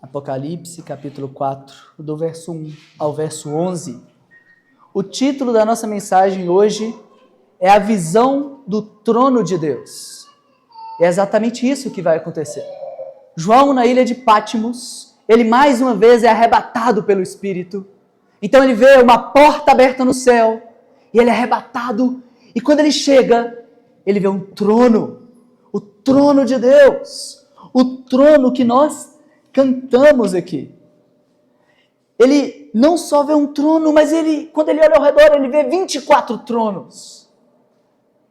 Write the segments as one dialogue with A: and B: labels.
A: Apocalipse, capítulo 4, do verso 1 ao verso 11. O título da nossa mensagem hoje é a visão do trono de Deus. É exatamente isso que vai acontecer. João, na ilha de Patmos, ele mais uma vez é arrebatado pelo Espírito. Então ele vê uma porta aberta no céu, e ele é arrebatado, e quando ele chega, ele vê um trono, o trono de Deus, o trono que nós cantamos aqui. Ele não só vê um trono, mas quando ele olha ao redor, ele vê 24 tronos,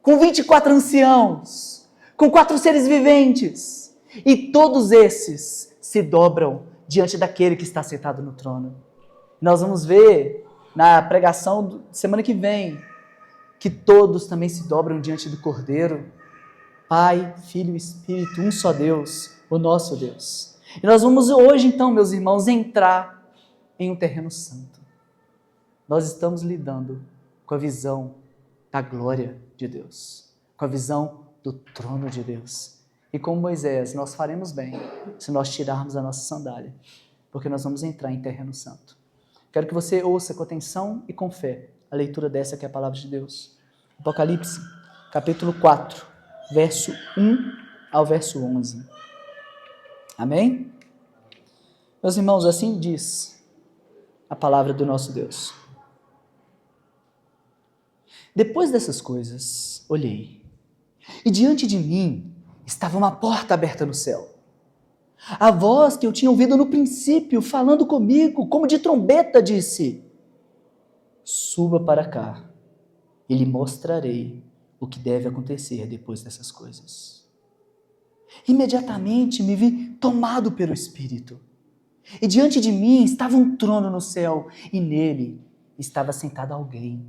A: com 24 anciãos, com 4 seres viventes, e todos esses se dobram diante daquele que está sentado no trono. Nós vamos ver na pregação de semana que vem, que todos também se dobram diante do Cordeiro, Pai, Filho e Espírito, um só Deus, o nosso Deus. E nós vamos hoje então, meus irmãos, entrar em um terreno santo. Nós estamos lidando com a visão da glória de Deus, com a visão do trono de Deus. E como Moisés, nós faremos bem se nós tirarmos a nossa sandália, porque nós vamos entrar em terreno santo. Quero que você ouça com atenção e com fé a leitura dessa que é a palavra de Deus. Apocalipse, capítulo 4, verso 1 ao verso 11. Amém? Meus irmãos, assim diz a palavra do nosso Deus. Depois dessas coisas, olhei, e diante de mim estava uma porta aberta no céu. A voz que eu tinha ouvido no princípio, falando comigo, como de trombeta, disse: suba para cá, e lhe mostrarei o que deve acontecer depois dessas coisas. Imediatamente me vi tomado pelo Espírito, e diante de mim estava um trono no céu, e nele estava sentado alguém.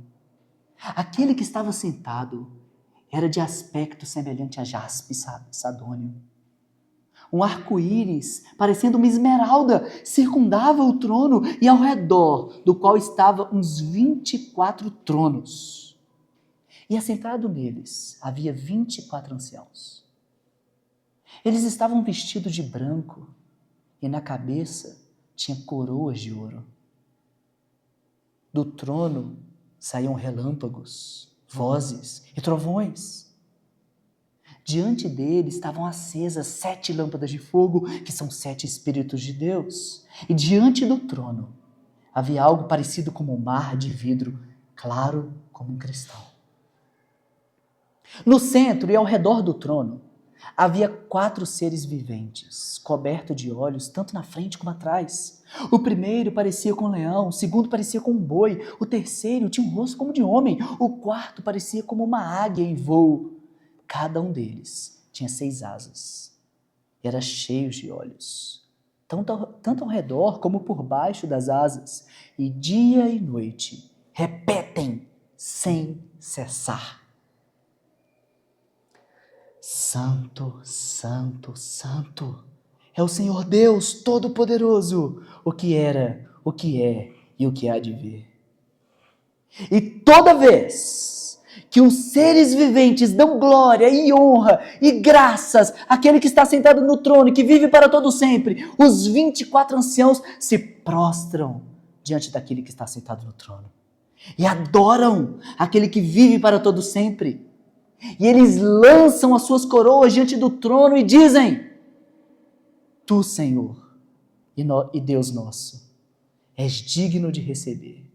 A: Aquele que estava sentado era de aspecto semelhante a jaspe sadônio. Um arco-íris, parecendo uma esmeralda, circundava o trono, e ao redor do qual estavam uns 24 tronos. E assentado neles havia 24 anciãos. Eles estavam vestidos de branco, e na cabeça tinha coroas de ouro. Do trono saíam relâmpagos, vozes e trovões. Diante dele estavam acesas 7 lâmpadas de fogo, que são 7 Espíritos de Deus. E diante do trono havia algo parecido com um mar de vidro, claro como um cristal. No centro e ao redor do trono havia 4 seres viventes, cobertos de olhos, tanto na frente como atrás. O primeiro parecia com um leão, o segundo parecia com um boi, o terceiro tinha um rosto como de homem, o quarto parecia como uma águia em voo. Cada um deles tinha 6 asas, e era cheio de olhos, tanto ao redor como por baixo das asas, e dia e noite repetem sem cessar: Santo, Santo, Santo, é o Senhor Deus Todo-Poderoso, o que era, o que é e o que há de vir. E toda vez que os seres viventes dão glória e honra e graças àquele que está sentado no trono e que vive para todo sempre, os 24 anciãos se prostram diante daquele que está sentado no trono e adoram aquele que vive para todo sempre. E eles lançam as suas coroas diante do trono e dizem: Tu, Senhor e Deus nosso, és digno de receber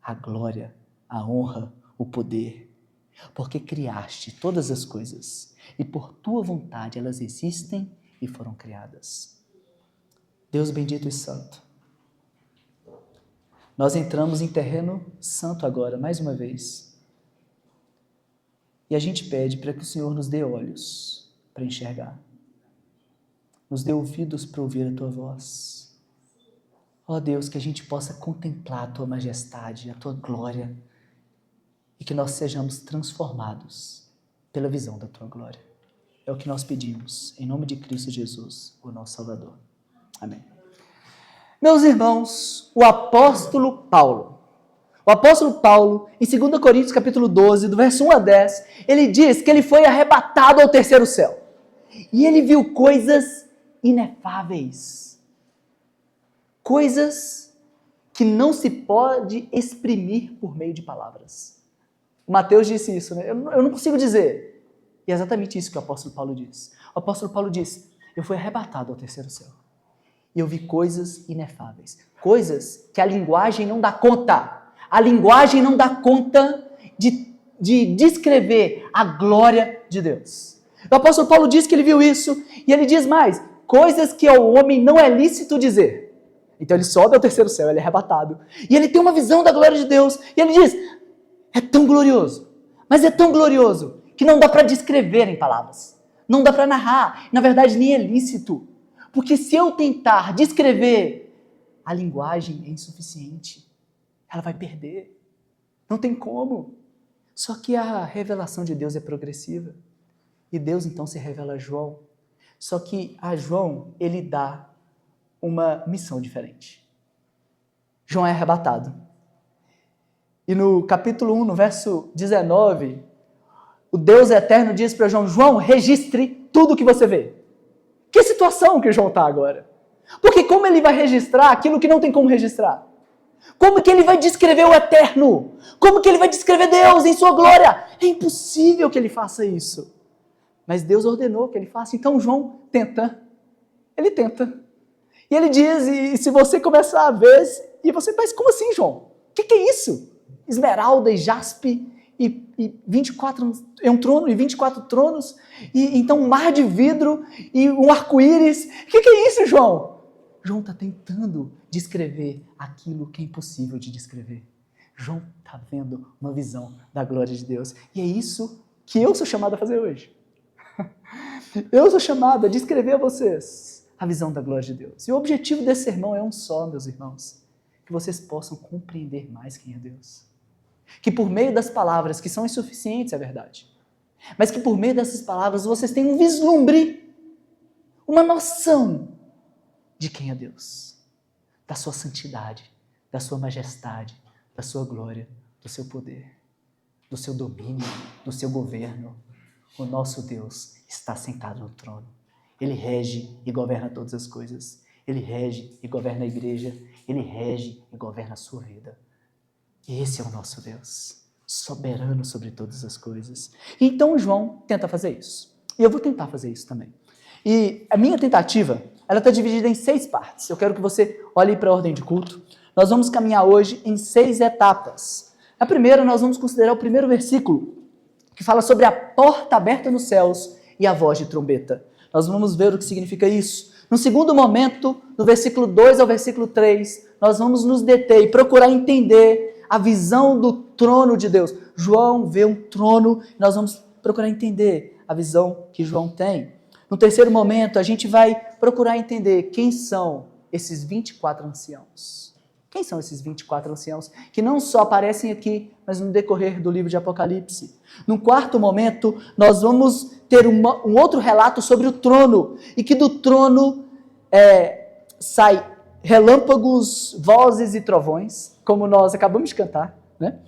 A: a glória, a honra, o poder, porque criaste todas as coisas, e por tua vontade elas existem e foram criadas. Deus bendito e santo, nós entramos em terreno santo agora, mais uma vez, e a gente pede para que o Senhor nos dê olhos para enxergar, nos dê ouvidos para ouvir a tua voz. Ó Deus, que a gente possa contemplar a tua majestade, a tua glória, e que nós sejamos transformados pela visão da tua glória. É o que nós pedimos, em nome de Cristo Jesus, o nosso Salvador. Amém. Meus irmãos, o apóstolo Paulo, em 2 Coríntios capítulo 12, do verso 1 a 10, ele diz que ele foi arrebatado ao terceiro céu. E ele viu coisas inefáveis. coisas que não se pode exprimir por meio de palavras. O Mateus disse isso, né? Eu não consigo dizer. E é exatamente isso que o apóstolo Paulo diz. O apóstolo Paulo diz, eu fui arrebatado ao terceiro céu. E eu vi coisas inefáveis. Coisas que a linguagem não dá conta. A linguagem não dá conta de descrever a glória de Deus. O apóstolo Paulo diz que ele viu isso. E ele diz mais, coisas que ao homem não é lícito dizer. Então ele sobe ao terceiro céu, ele é arrebatado. E ele tem uma visão da glória de Deus. E ele diz, é tão glorioso. Mas é tão glorioso que não dá para descrever em palavras. Não dá para narrar. Na verdade, nem é lícito. Porque se eu tentar descrever, a linguagem é insuficiente. Ela vai perder. Não tem como. Só que a revelação de Deus é progressiva. E Deus então se revela a João. Só que a João, ele dá uma missão diferente. João é arrebatado. E no capítulo 1, no verso 19, o Deus eterno diz para João, João, registre tudo o que você vê. Que situação que João está agora? Porque como ele vai registrar aquilo que não tem como registrar? Como que ele vai descrever o eterno? Como que ele vai descrever Deus em sua glória? É impossível que ele faça isso. Mas Deus ordenou que ele faça. Então João tenta. Ele tenta. E ele diz, e se você começar a ver, e você, mas como assim, João? O que é isso? Esmeralda e jaspe e 24, é um trono e 24 tronos, e então um mar de vidro e um arco-íris. O que é isso, João? João está tentando descrever aquilo que é impossível de descrever. João está vendo uma visão da glória de Deus. E é isso que eu sou chamado a fazer hoje. Eu sou chamado a descrever a vocês a visão da glória de Deus. E o objetivo desse sermão é um só, meus irmãos. Que vocês possam compreender mais quem é Deus. Que por meio das palavras, que são insuficientes, é verdade, mas que por meio dessas palavras vocês tenham um vislumbre, uma noção de quem é Deus, da sua santidade, da sua majestade, da sua glória, do seu poder, do seu domínio, do seu governo. O nosso Deus está sentado no trono. Ele rege e governa todas as coisas. Ele rege e governa a igreja. Ele rege e governa a sua vida. E esse é o nosso Deus, soberano sobre todas as coisas. Então João tenta fazer isso. E eu vou tentar fazer isso também. E a minha tentativa, ela está dividida em 6 partes. Eu quero que você olhe para a ordem de culto. Nós vamos caminhar hoje em 6 etapas. A primeira, nós vamos considerar o primeiro versículo, que fala sobre a porta aberta nos céus e a voz de trombeta. Nós vamos ver o que significa isso. No segundo momento, do versículo 2 ao versículo 3, nós vamos nos deter e procurar entender a visão do trono de Deus. João vê um trono e nós vamos procurar entender a visão que João tem. No terceiro momento, a gente vai procurar entender quem são esses 24 anciãos. Quem são esses 24 anciãos que não só aparecem aqui, mas no decorrer do livro de Apocalipse. No quarto momento, nós vamos ter um outro relato sobre o trono, e que do trono sai relâmpagos, vozes e trovões, como nós acabamos de cantar, né?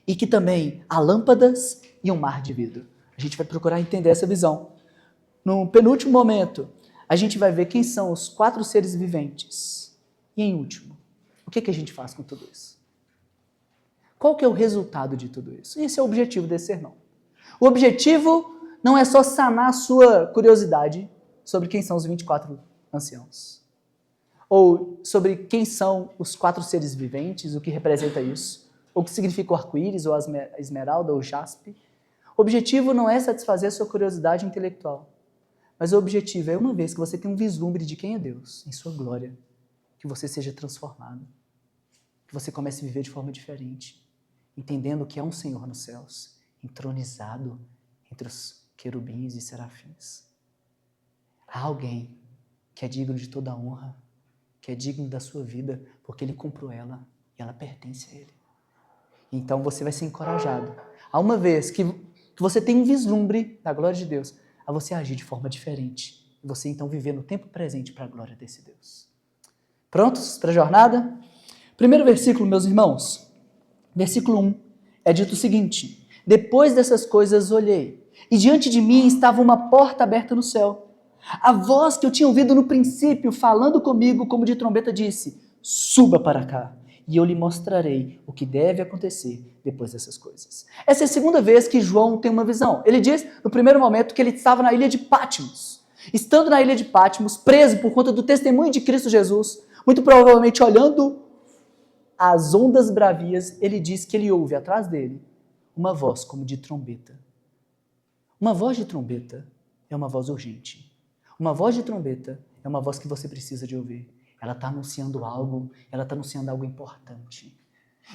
A: E que também há lâmpadas e um mar de vidro. A gente vai procurar entender essa visão. No penúltimo momento, a gente vai ver quem são os 4 seres viventes. E em último, o que a gente faz com tudo isso? Qual que é o resultado de tudo isso? Esse é o objetivo desse sermão. O objetivo não é só sanar a sua curiosidade sobre quem são os 24 anciãos, ou sobre quem são os 4 seres viventes, o que representa isso, ou o que significa o arco-íris, ou a esmeralda, ou o jaspe. O objetivo não é satisfazer a sua curiosidade intelectual, mas o objetivo é, uma vez que você tem um vislumbre de quem é Deus, em sua glória, que você seja transformado, que você comece a viver de forma diferente, entendendo que há um Senhor nos céus, entronizado entre os querubins e serafins. Há alguém que é digno de toda a honra, que é digno da sua vida, porque Ele comprou ela e ela pertence a Ele. Então você vai ser encorajado, a uma vez que você tem um vislumbre da glória de Deus, a você agir de forma diferente, e você então viver no tempo presente para a glória desse Deus. Prontos para a jornada? Primeiro versículo, meus irmãos, versículo 1, é dito o seguinte: depois dessas coisas olhei, e diante de mim estava uma porta aberta no céu. A voz que eu tinha ouvido no princípio, falando comigo como de trombeta, disse: suba para cá, e eu lhe mostrarei o que deve acontecer depois dessas coisas. Essa é a segunda vez que João tem uma visão. Ele diz, no primeiro momento, que ele estava na ilha de Patmos. Estando na ilha de Patmos, preso por conta do testemunho de Cristo Jesus, muito provavelmente olhando as ondas bravias, ele diz que ele ouve atrás dele uma voz como de trombeta. Uma voz de trombeta é uma voz urgente. Uma voz de trombeta é uma voz que você precisa de ouvir. Ela está anunciando algo, importante.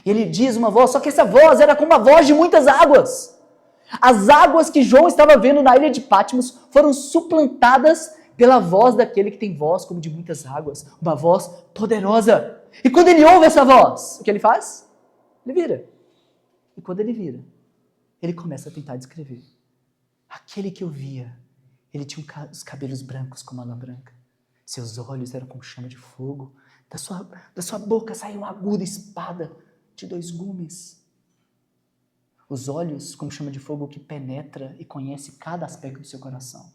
A: E ele diz uma voz, só que essa voz era como a voz de muitas águas. As águas que João estava vendo na ilha de Patmos foram suplantadas pela voz daquele que tem voz como de muitas águas. Uma voz poderosa. E quando ele ouve essa voz, o que ele faz? Ele vira. E quando ele vira, ele começa a tentar descrever. Aquele que eu via, ele tinha os cabelos brancos como a lã branca. Seus olhos eram como chama de fogo. Da sua boca saía uma aguda espada de 2 gumes. Os olhos como chama de fogo que penetra e conhece cada aspecto do seu coração.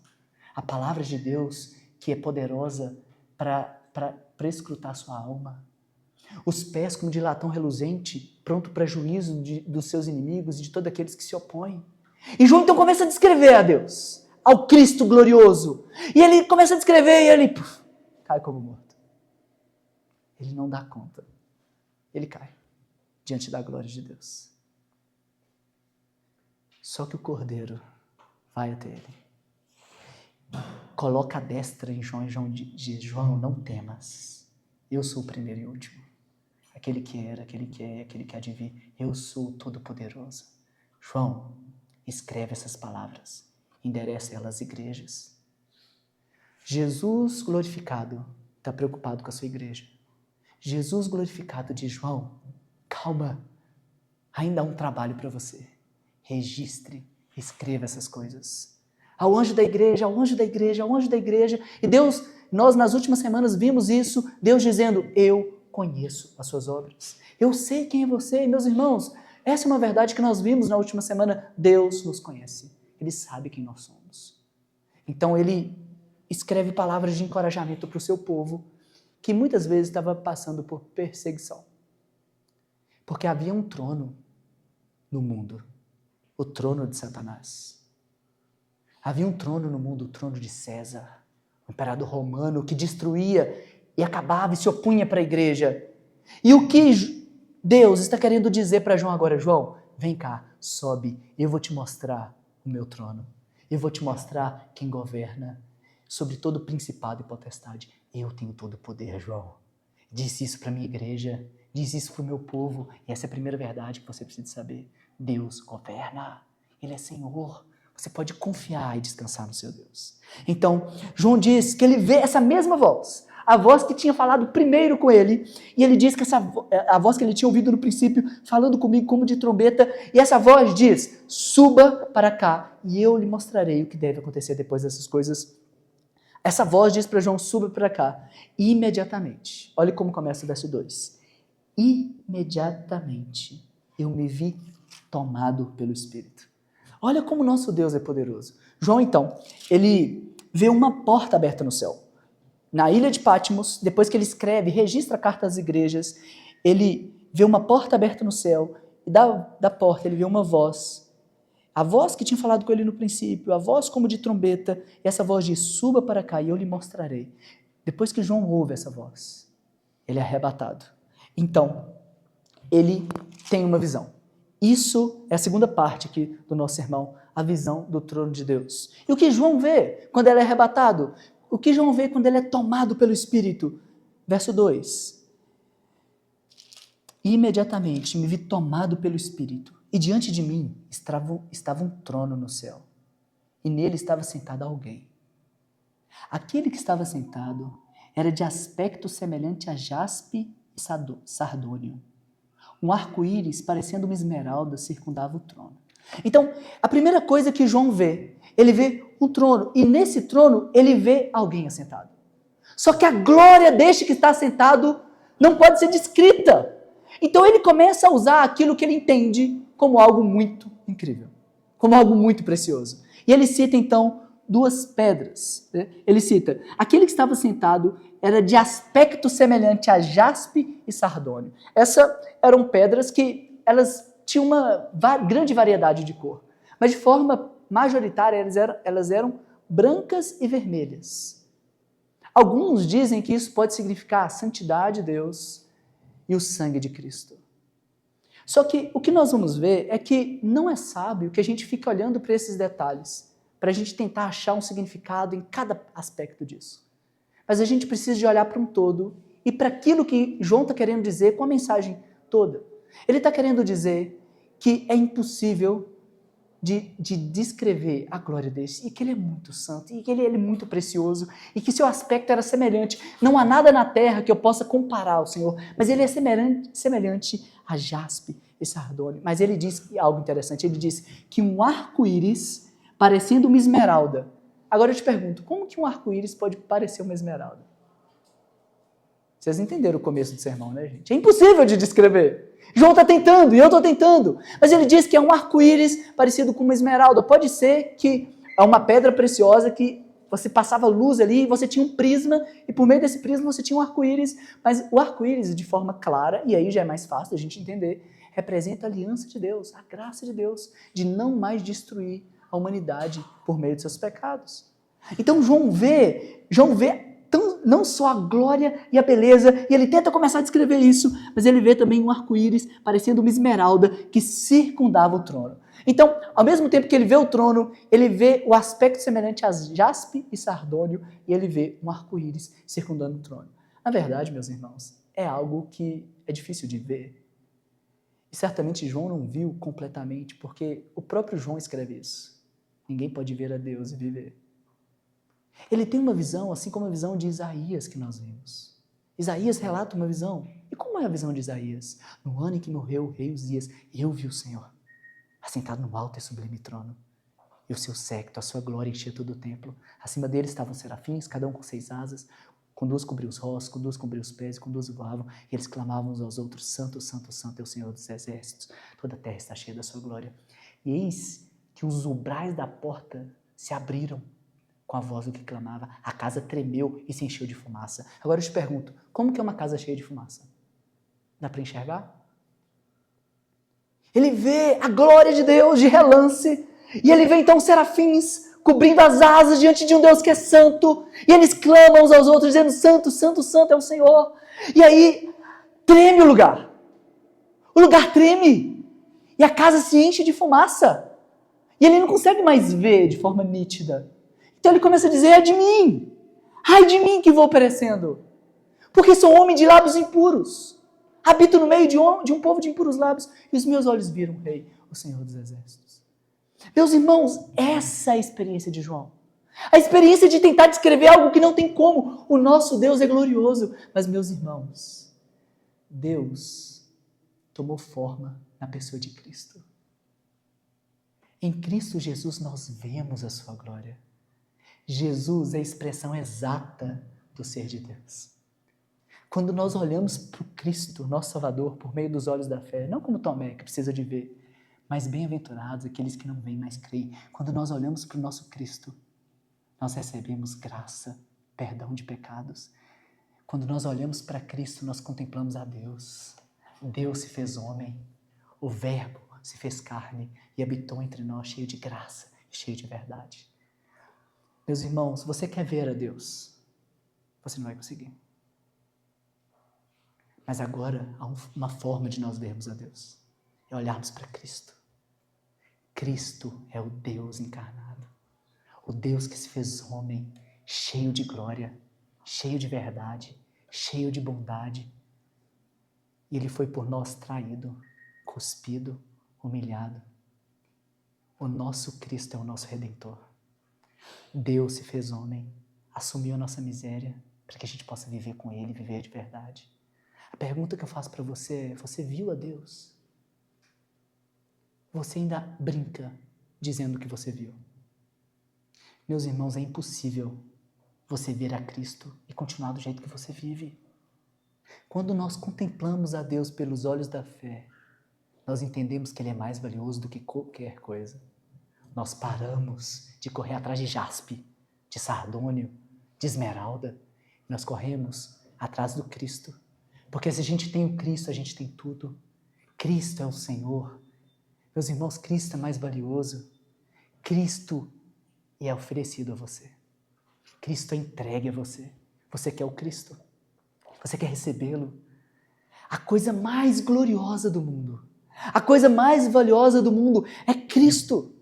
A: A palavra de Deus que é poderosa para prescrutar sua alma. Os pés como de latão reluzente, pronto para juízo dos seus inimigos e de todos aqueles que se opõem. E João então começa a descrever a Deus, ao Cristo glorioso. E ele começa a descrever e ele cai como morto. Ele não dá conta. Ele cai diante da glória de Deus. Só que o Cordeiro vai até ele. Coloca a destra em João e João diz: João, não temas. Eu sou o primeiro e último. Aquele que era, aquele que é, aquele que há de vir. Eu sou o Todo-Poderoso. João, escreve essas palavras. Endereça elas às igrejas. Jesus glorificado está preocupado com a sua igreja. Jesus glorificado diz: João, calma. Ainda há um trabalho para você. Registre, escreva essas coisas. Ao anjo da igreja, ao anjo da igreja, ao anjo da igreja. E Deus, nós nas últimas semanas vimos isso, Deus dizendo: eu conheço as suas obras. Eu sei quem é você, meus irmãos. Essa é uma verdade que nós vimos na última semana. Deus nos conhece. Ele sabe quem nós somos. Então ele escreve palavras de encorajamento para o seu povo, que muitas vezes estava passando por perseguição. Porque havia um trono no mundo. O trono de Satanás. Havia um trono no mundo, o trono de César, o imperador romano que destruía e acabava e se opunha para a igreja. E o que Deus está querendo dizer para João agora? João, vem cá, sobe, eu vou te mostrar o meu trono. Eu vou te mostrar quem governa sobre todo principado e potestade. Eu tenho todo o poder, João. Disse isso para a minha igreja, disse isso para o meu povo, e essa é a primeira verdade que você precisa saber. Deus governa, Ele é Senhor, você pode confiar e descansar no seu Deus. Então, João diz que ele vê essa mesma voz, a voz que tinha falado primeiro com ele, e ele diz que a voz que ele tinha ouvido no princípio, falando comigo como de trombeta, e essa voz diz: suba para cá, e eu lhe mostrarei o que deve acontecer depois dessas coisas. Essa voz diz para João: suba para cá, e imediatamente, olha como começa o verso 2, imediatamente eu me vi tomado pelo Espírito. Olha como nosso Deus é poderoso. João, então, ele vê uma porta aberta no céu. Na ilha de Patmos, depois que ele escreve, registra a carta às igrejas, ele vê uma porta aberta no céu, e da porta ele vê uma voz. A voz que tinha falado com ele no princípio, a voz como de trombeta, e essa voz diz: suba para cá e eu lhe mostrarei. Depois que João ouve essa voz, ele é arrebatado. Então, ele tem uma visão. Isso é a segunda parte aqui do nosso sermão, a visão do trono de Deus. E o que João vê quando ele é arrebatado? O que João vê quando ele é tomado pelo Espírito? Verso 2. Imediatamente me vi tomado pelo Espírito, e diante de mim estava um trono no céu, e nele estava sentado alguém. Aquele que estava sentado era de aspecto semelhante a jaspe e sardônio. Um arco-íris, parecendo uma esmeralda, circundava o trono. Então, a primeira coisa que João vê, ele vê um trono, e nesse trono ele vê alguém assentado. Só que a glória deste que está assentado não pode ser descrita. Então ele começa a usar aquilo que ele entende como algo muito incrível, como algo muito precioso. E ele cita então duas pedras. Ele cita, aquele que estava sentado era de aspecto semelhante a jaspe e sardônio. Essas eram pedras que elas tinham uma grande variedade de cor, mas de forma majoritária elas eram brancas e vermelhas. Alguns dizem que isso pode significar a santidade de Deus e o sangue de Cristo. Só que o que nós vamos ver é que não é sábio que a gente fique olhando para esses detalhes, para a gente tentar achar um significado em cada aspecto disso. Mas a gente precisa de olhar para um todo e para aquilo que João está querendo dizer com a mensagem toda. Ele está querendo dizer que é impossível de descrever a glória dele, e que ele é muito santo, e que ele é muito precioso, e que seu aspecto era semelhante. Não há nada na terra que eu possa comparar ao Senhor, mas ele é semelhante a jaspe e sardônio. Mas ele diz algo interessante, ele diz que um arco-íris parecendo uma esmeralda. Agora eu te pergunto, como que um arco-íris pode parecer uma esmeralda? Vocês entenderam o começo do sermão, né, gente? É impossível de descrever. João está tentando e eu estou tentando. Mas ele diz que é um arco-íris parecido com uma esmeralda. Pode ser que é uma pedra preciosa que você passava luz ali e você tinha um prisma e por meio desse prisma você tinha um arco-íris. Mas o arco-íris de forma clara, e aí já é mais fácil a gente entender, representa a aliança de Deus, a graça de Deus, de não mais destruir a humanidade por meio de seus pecados. Então João vê não só a glória e a beleza, e ele tenta começar a descrever isso, mas ele vê também um arco-íris parecendo uma esmeralda que circundava o trono. Então, ao mesmo tempo que ele vê o trono, ele vê o aspecto semelhante a jaspe e sardônio, e ele vê um arco-íris circundando o trono. Na verdade, meus irmãos, é algo que é difícil de ver. E certamente João não viu completamente, porque o próprio João escreve isso. Ninguém pode ver a Deus e viver. Ele tem uma visão, assim como a visão de Isaías que nós vimos. Isaías relata uma visão. E como é a visão de Isaías? No ano em que morreu o rei Uzias, eu vi o Senhor, assentado no alto e sublime trono. E o seu séquito, a sua glória enchia todo o templo. Acima dele estavam serafins, cada um com 6 asas. Com 2 cobriu os rostos, com 2 cobriu os pés, e com 2 voavam. E eles clamavam uns aos outros, Santo, Santo, Santo é o Senhor dos exércitos. Toda a terra está cheia da sua glória. E eis que os umbrais da porta se abriram com a voz do que clamava. A casa tremeu e se encheu de fumaça. Agora eu te pergunto, como que é uma casa cheia de fumaça? Dá para enxergar? Ele vê a glória de Deus de relance, e ele vê então serafins cobrindo as asas diante de um Deus que é santo, e eles clamam uns aos outros dizendo, Santo, Santo, Santo é o Senhor. E aí treme o lugar treme, e a casa se enche de fumaça, e ele não consegue mais ver de forma nítida. Então ele começa a dizer, é de mim, ai de mim que vou perecendo, porque sou homem de lábios impuros, habito no meio de um povo de impuros lábios, e os meus olhos viram o Rei, o Senhor dos Exércitos. Meus irmãos, essa é a experiência de João. A experiência de tentar descrever algo que não tem como. O nosso Deus é glorioso. Mas, meus irmãos, Deus tomou forma na pessoa de Cristo. Em Cristo Jesus nós vemos a sua glória. Jesus é a expressão exata do ser de Deus. Quando nós olhamos para o Cristo, nosso Salvador, por meio dos olhos da fé, não como Tomé, que precisa de ver, mas bem-aventurados aqueles que não veem, mas creem. Quando nós olhamos para o nosso Cristo, nós recebemos graça, perdão de pecados. Quando nós olhamos para Cristo, nós contemplamos a Deus. Deus se fez homem, o Verbo se fez carne e habitou entre nós cheio de graça e cheio de verdade. Meus irmãos, se você quer ver a Deus, você não vai conseguir. Mas agora há uma forma de nós vermos a Deus. É olharmos para Cristo. Cristo é o Deus encarnado. O Deus que se fez homem, cheio de glória, cheio de verdade, cheio de bondade. E Ele foi por nós traído, cuspido, humilhado. O nosso Cristo é o nosso Redentor. Deus se fez homem, assumiu a nossa miséria para que a gente possa viver com Ele, viver de verdade. A pergunta que eu faço para você é, você viu a Deus? Você ainda brinca dizendo que você viu? Meus irmãos, é impossível você ver a Cristo e continuar do jeito que você vive. Quando nós contemplamos a Deus pelos olhos da fé, nós entendemos que Ele é mais valioso do que qualquer coisa. nós paramos de correr atrás de jaspe, de sardônio, de esmeralda. Nós corremos atrás do Cristo. Porque se a gente tem o Cristo, a gente tem tudo. Cristo é o Senhor. Meus irmãos, Cristo é mais valioso. Cristo é oferecido a você. Cristo é entregue a você. Você quer o Cristo? Você quer recebê-lo? A coisa mais gloriosa do mundo, a coisa mais valiosa do mundo é Cristo.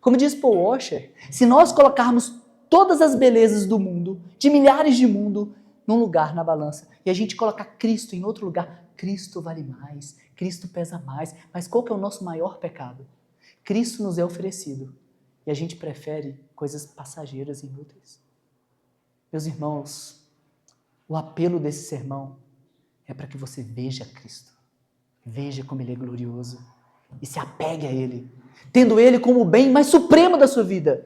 A: Como diz Paul Washer, se nós colocarmos todas as belezas do mundo, de milhares de mundo, num lugar na balança, e a gente colocar Cristo em outro lugar, Cristo vale mais, Cristo pesa mais. Mas qual que é o nosso maior pecado? Cristo nos é oferecido e a gente prefere coisas passageiras e inúteis. Meus irmãos, o apelo desse sermão é para que você veja Cristo, veja como Ele é glorioso e se apegue a Ele, tendo Ele como o bem mais supremo da sua vida.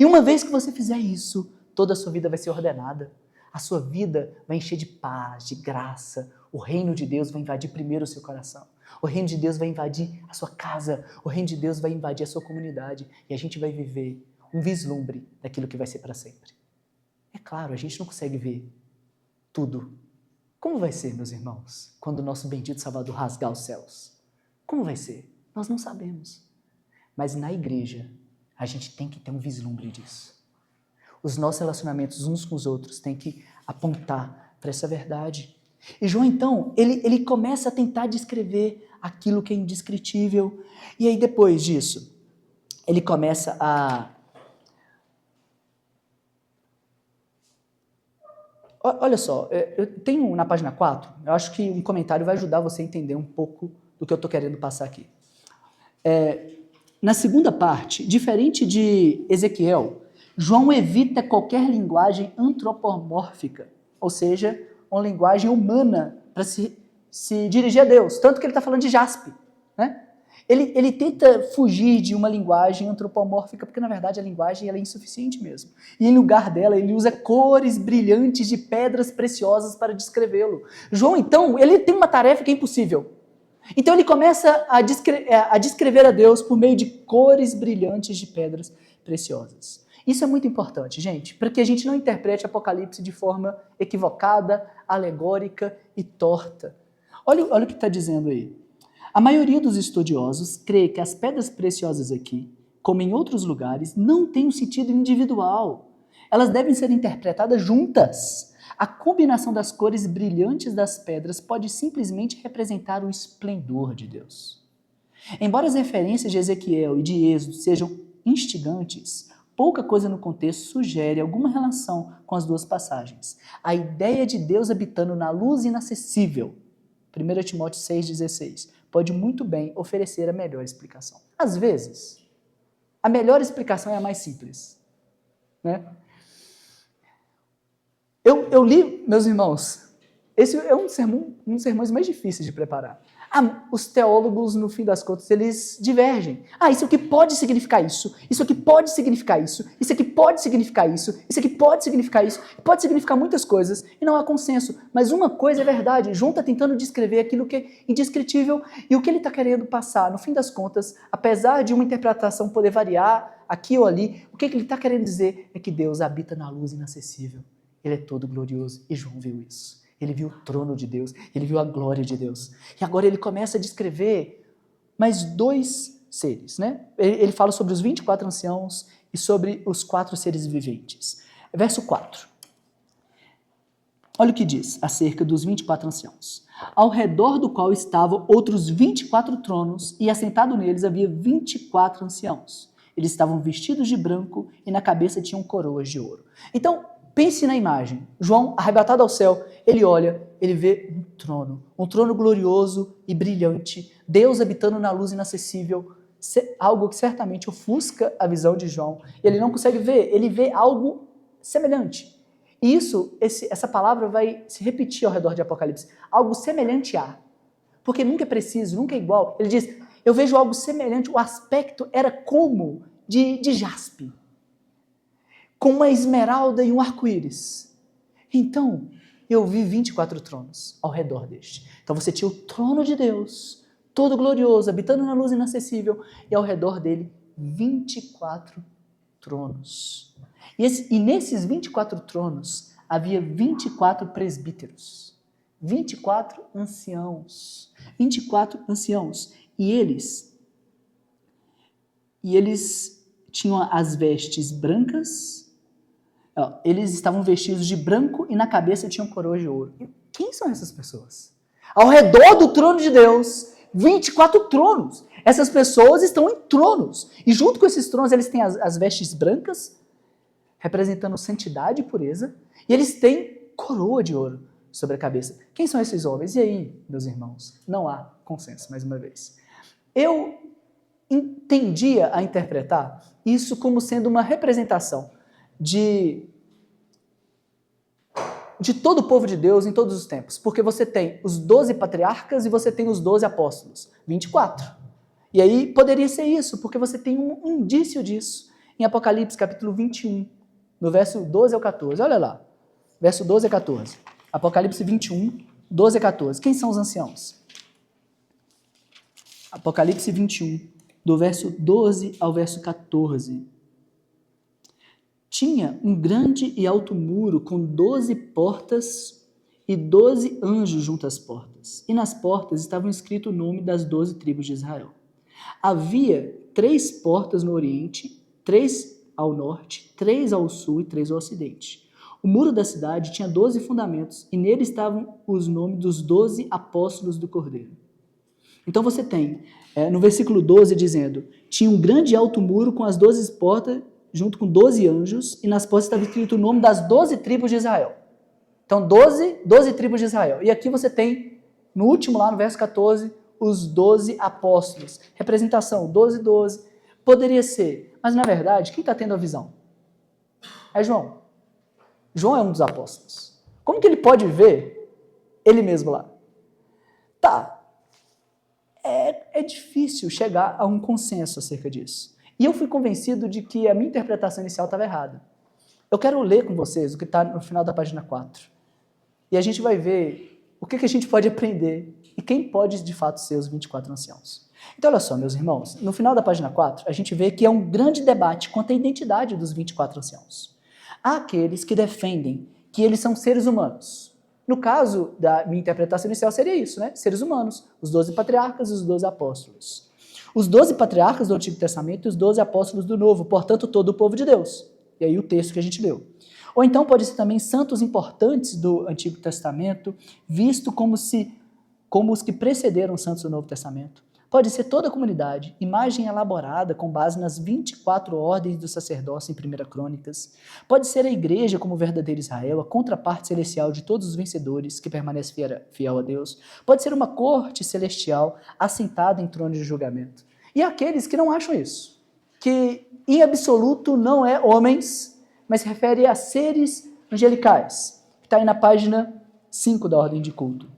A: E uma vez que você fizer isso, toda a sua vida vai ser ordenada. A sua vida vai encher de paz, de graça. O reino de Deus vai invadir primeiro o seu coração. O reino de Deus vai invadir a sua casa. O reino de Deus vai invadir a sua comunidade. E a gente vai viver um vislumbre daquilo que vai ser para sempre. É claro, a gente não consegue ver tudo. Como vai ser, meus irmãos, quando o nosso bendito Salvador rasgar os céus? Como vai ser? Nós não sabemos. Mas na igreja, a gente tem que ter um vislumbre disso. Os nossos relacionamentos uns com os outros têm que apontar para essa verdade. E João, então, ele começa a tentar descrever aquilo que é indescritível. E aí, depois disso, ele começa a... Olha só, eu tenho na página 4, eu acho que um comentário vai ajudar você a entender um pouco do que eu estou querendo passar aqui. Na segunda parte, diferente de Ezequiel, João evita qualquer linguagem antropomórfica, ou seja, uma linguagem humana para se dirigir a Deus, tanto que ele está falando de jaspe, né? Ele tenta fugir de uma linguagem antropomórfica, porque na verdade a linguagem ela é insuficiente mesmo. E em lugar dela, ele usa cores brilhantes de pedras preciosas para descrevê-lo. João, então, ele tem uma tarefa que é impossível. Então ele começa a descrever a Deus por meio de cores brilhantes de pedras preciosas. Isso é muito importante, gente, para que a gente não interprete Apocalipse de forma equivocada, alegórica e torta. Olha o que está dizendo aí. A maioria dos estudiosos crê que as pedras preciosas aqui, como em outros lugares, não têm um sentido individual. Elas devem ser interpretadas juntas. A combinação das cores brilhantes das pedras pode simplesmente representar o esplendor de Deus. Embora as referências de Ezequiel e de Êxodo sejam instigantes, pouca coisa no contexto sugere alguma relação com as duas passagens. A ideia de Deus habitando na luz inacessível, 1 Timóteo 6,16, pode muito bem oferecer a melhor explicação. Às vezes, a melhor explicação é a mais simples, né? Eu li, meus irmãos, esse é um dos sermões mais difíceis de preparar. Os teólogos, no fim das contas, eles divergem. Isso aqui pode significar isso, isso aqui pode significar isso, isso aqui pode significar isso, isso aqui pode significar isso, pode significar muitas coisas, e não há consenso. Mas uma coisa é verdade, João está tentando descrever aquilo que é indescritível, e o que ele está querendo passar, no fim das contas, apesar de uma interpretação poder variar aqui ou ali, o que ele está querendo dizer é que Deus habita na luz inacessível. Ele é todo glorioso, e João viu isso. Ele viu o trono de Deus, ele viu a glória de Deus. E agora ele começa a descrever mais dois seres, né? Ele fala sobre os 24 anciãos e sobre os 4 seres viventes. Verso 4. Olha o que diz acerca dos 24 anciãos. Ao redor do qual estavam outros 24 tronos, e assentado neles havia 24 anciãos. Eles estavam vestidos de branco e na cabeça tinham coroas de ouro. Então, pense na imagem. João, arrebatado ao céu, ele olha, ele vê um trono glorioso e brilhante, Deus habitando na luz inacessível, algo que certamente ofusca a visão de João. Ele não consegue ver, ele vê algo semelhante. E essa palavra vai se repetir ao redor de Apocalipse. Algo semelhante a. Porque nunca é preciso, nunca é igual. Ele diz, eu vejo algo semelhante, o aspecto era como de jaspe, com uma esmeralda e um arco-íris. Então, eu vi 24 tronos ao redor deste. Então você tinha o trono de Deus, todo glorioso, habitando na luz inacessível, e ao redor dele, 24 tronos. E nesses 24 tronos havia 24 presbíteros, 24 anciãos. 24 anciãos. E eles tinham as vestes brancas. Eles estavam vestidos de branco e na cabeça tinham coroa de ouro. E quem são essas pessoas? Ao redor do trono de Deus, 24 tronos. Essas pessoas estão em tronos. E junto com esses tronos, eles têm as vestes brancas, representando santidade e pureza. E eles têm coroa de ouro sobre a cabeça. Quem são esses homens? E aí, meus irmãos? Não há consenso, mais uma vez. Eu tendia a interpretar isso como sendo uma representação de todo o povo de Deus em todos os tempos. Porque você tem os 12 patriarcas e você tem os 12 apóstolos. 24. E aí poderia ser isso, porque você tem um indício disso em Apocalipse capítulo 21, no verso 12 ao 14. Olha lá, verso 12 a 14. Apocalipse 21, 12 a 14. Quem são os anciãos? Apocalipse 21, do verso 12 ao verso 14. Tinha um grande e alto muro com 12 portas e 12 anjos junto às portas. E nas portas estavam escrito o nome das 12 tribos de Israel. Havia 3 portas no oriente, 3 ao norte, 3 ao sul e 3 ao ocidente. O muro da cidade tinha 12 fundamentos e nele estavam os nomes dos 12 apóstolos do Cordeiro. Então você tem, no versículo 12, dizendo: tinha um grande e alto muro com as 12 portas, junto com 12 anjos, e nas portas estava escrito o nome das 12 tribos de Israel. Então, 12 tribos de Israel. E aqui você tem, no último lá, no verso 14, os 12 apóstolos. Representação, 12. Poderia ser, mas na verdade, quem está tendo a visão? É João. João é um dos apóstolos. Como que ele pode ver ele mesmo lá? Tá. É difícil chegar a um consenso acerca disso. E eu fui convencido de que a minha interpretação inicial estava errada. Eu quero ler com vocês o que está no final da página 4. E a gente vai ver o que a gente pode aprender e quem pode, de fato, ser os 24 anciãos. Então, olha só, meus irmãos, no final da página 4, a gente vê que é um grande debate quanto à identidade dos 24 anciãos. Há aqueles que defendem que eles são seres humanos. No caso da minha interpretação inicial seria isso, né? Seres humanos, os 12 patriarcas e os 12 apóstolos. Os 12 patriarcas do Antigo Testamento e os 12 apóstolos do Novo, portanto, todo o povo de Deus. E aí o texto que a gente leu. Ou então pode ser também santos importantes do Antigo Testamento, visto como os que precederam os santos do Novo Testamento. Pode ser toda a comunidade, imagem elaborada com base nas 24 ordens do sacerdócio em 1 Crônicas. Pode ser a igreja como verdadeiro Israel, a contraparte celestial de todos os vencedores que permanece fiel a Deus. Pode ser uma corte celestial assentada em trono de julgamento. E aqueles que não acham isso, que em absoluto não é homens, mas se refere a seres angelicais, que está aí na página 5 da ordem de culto.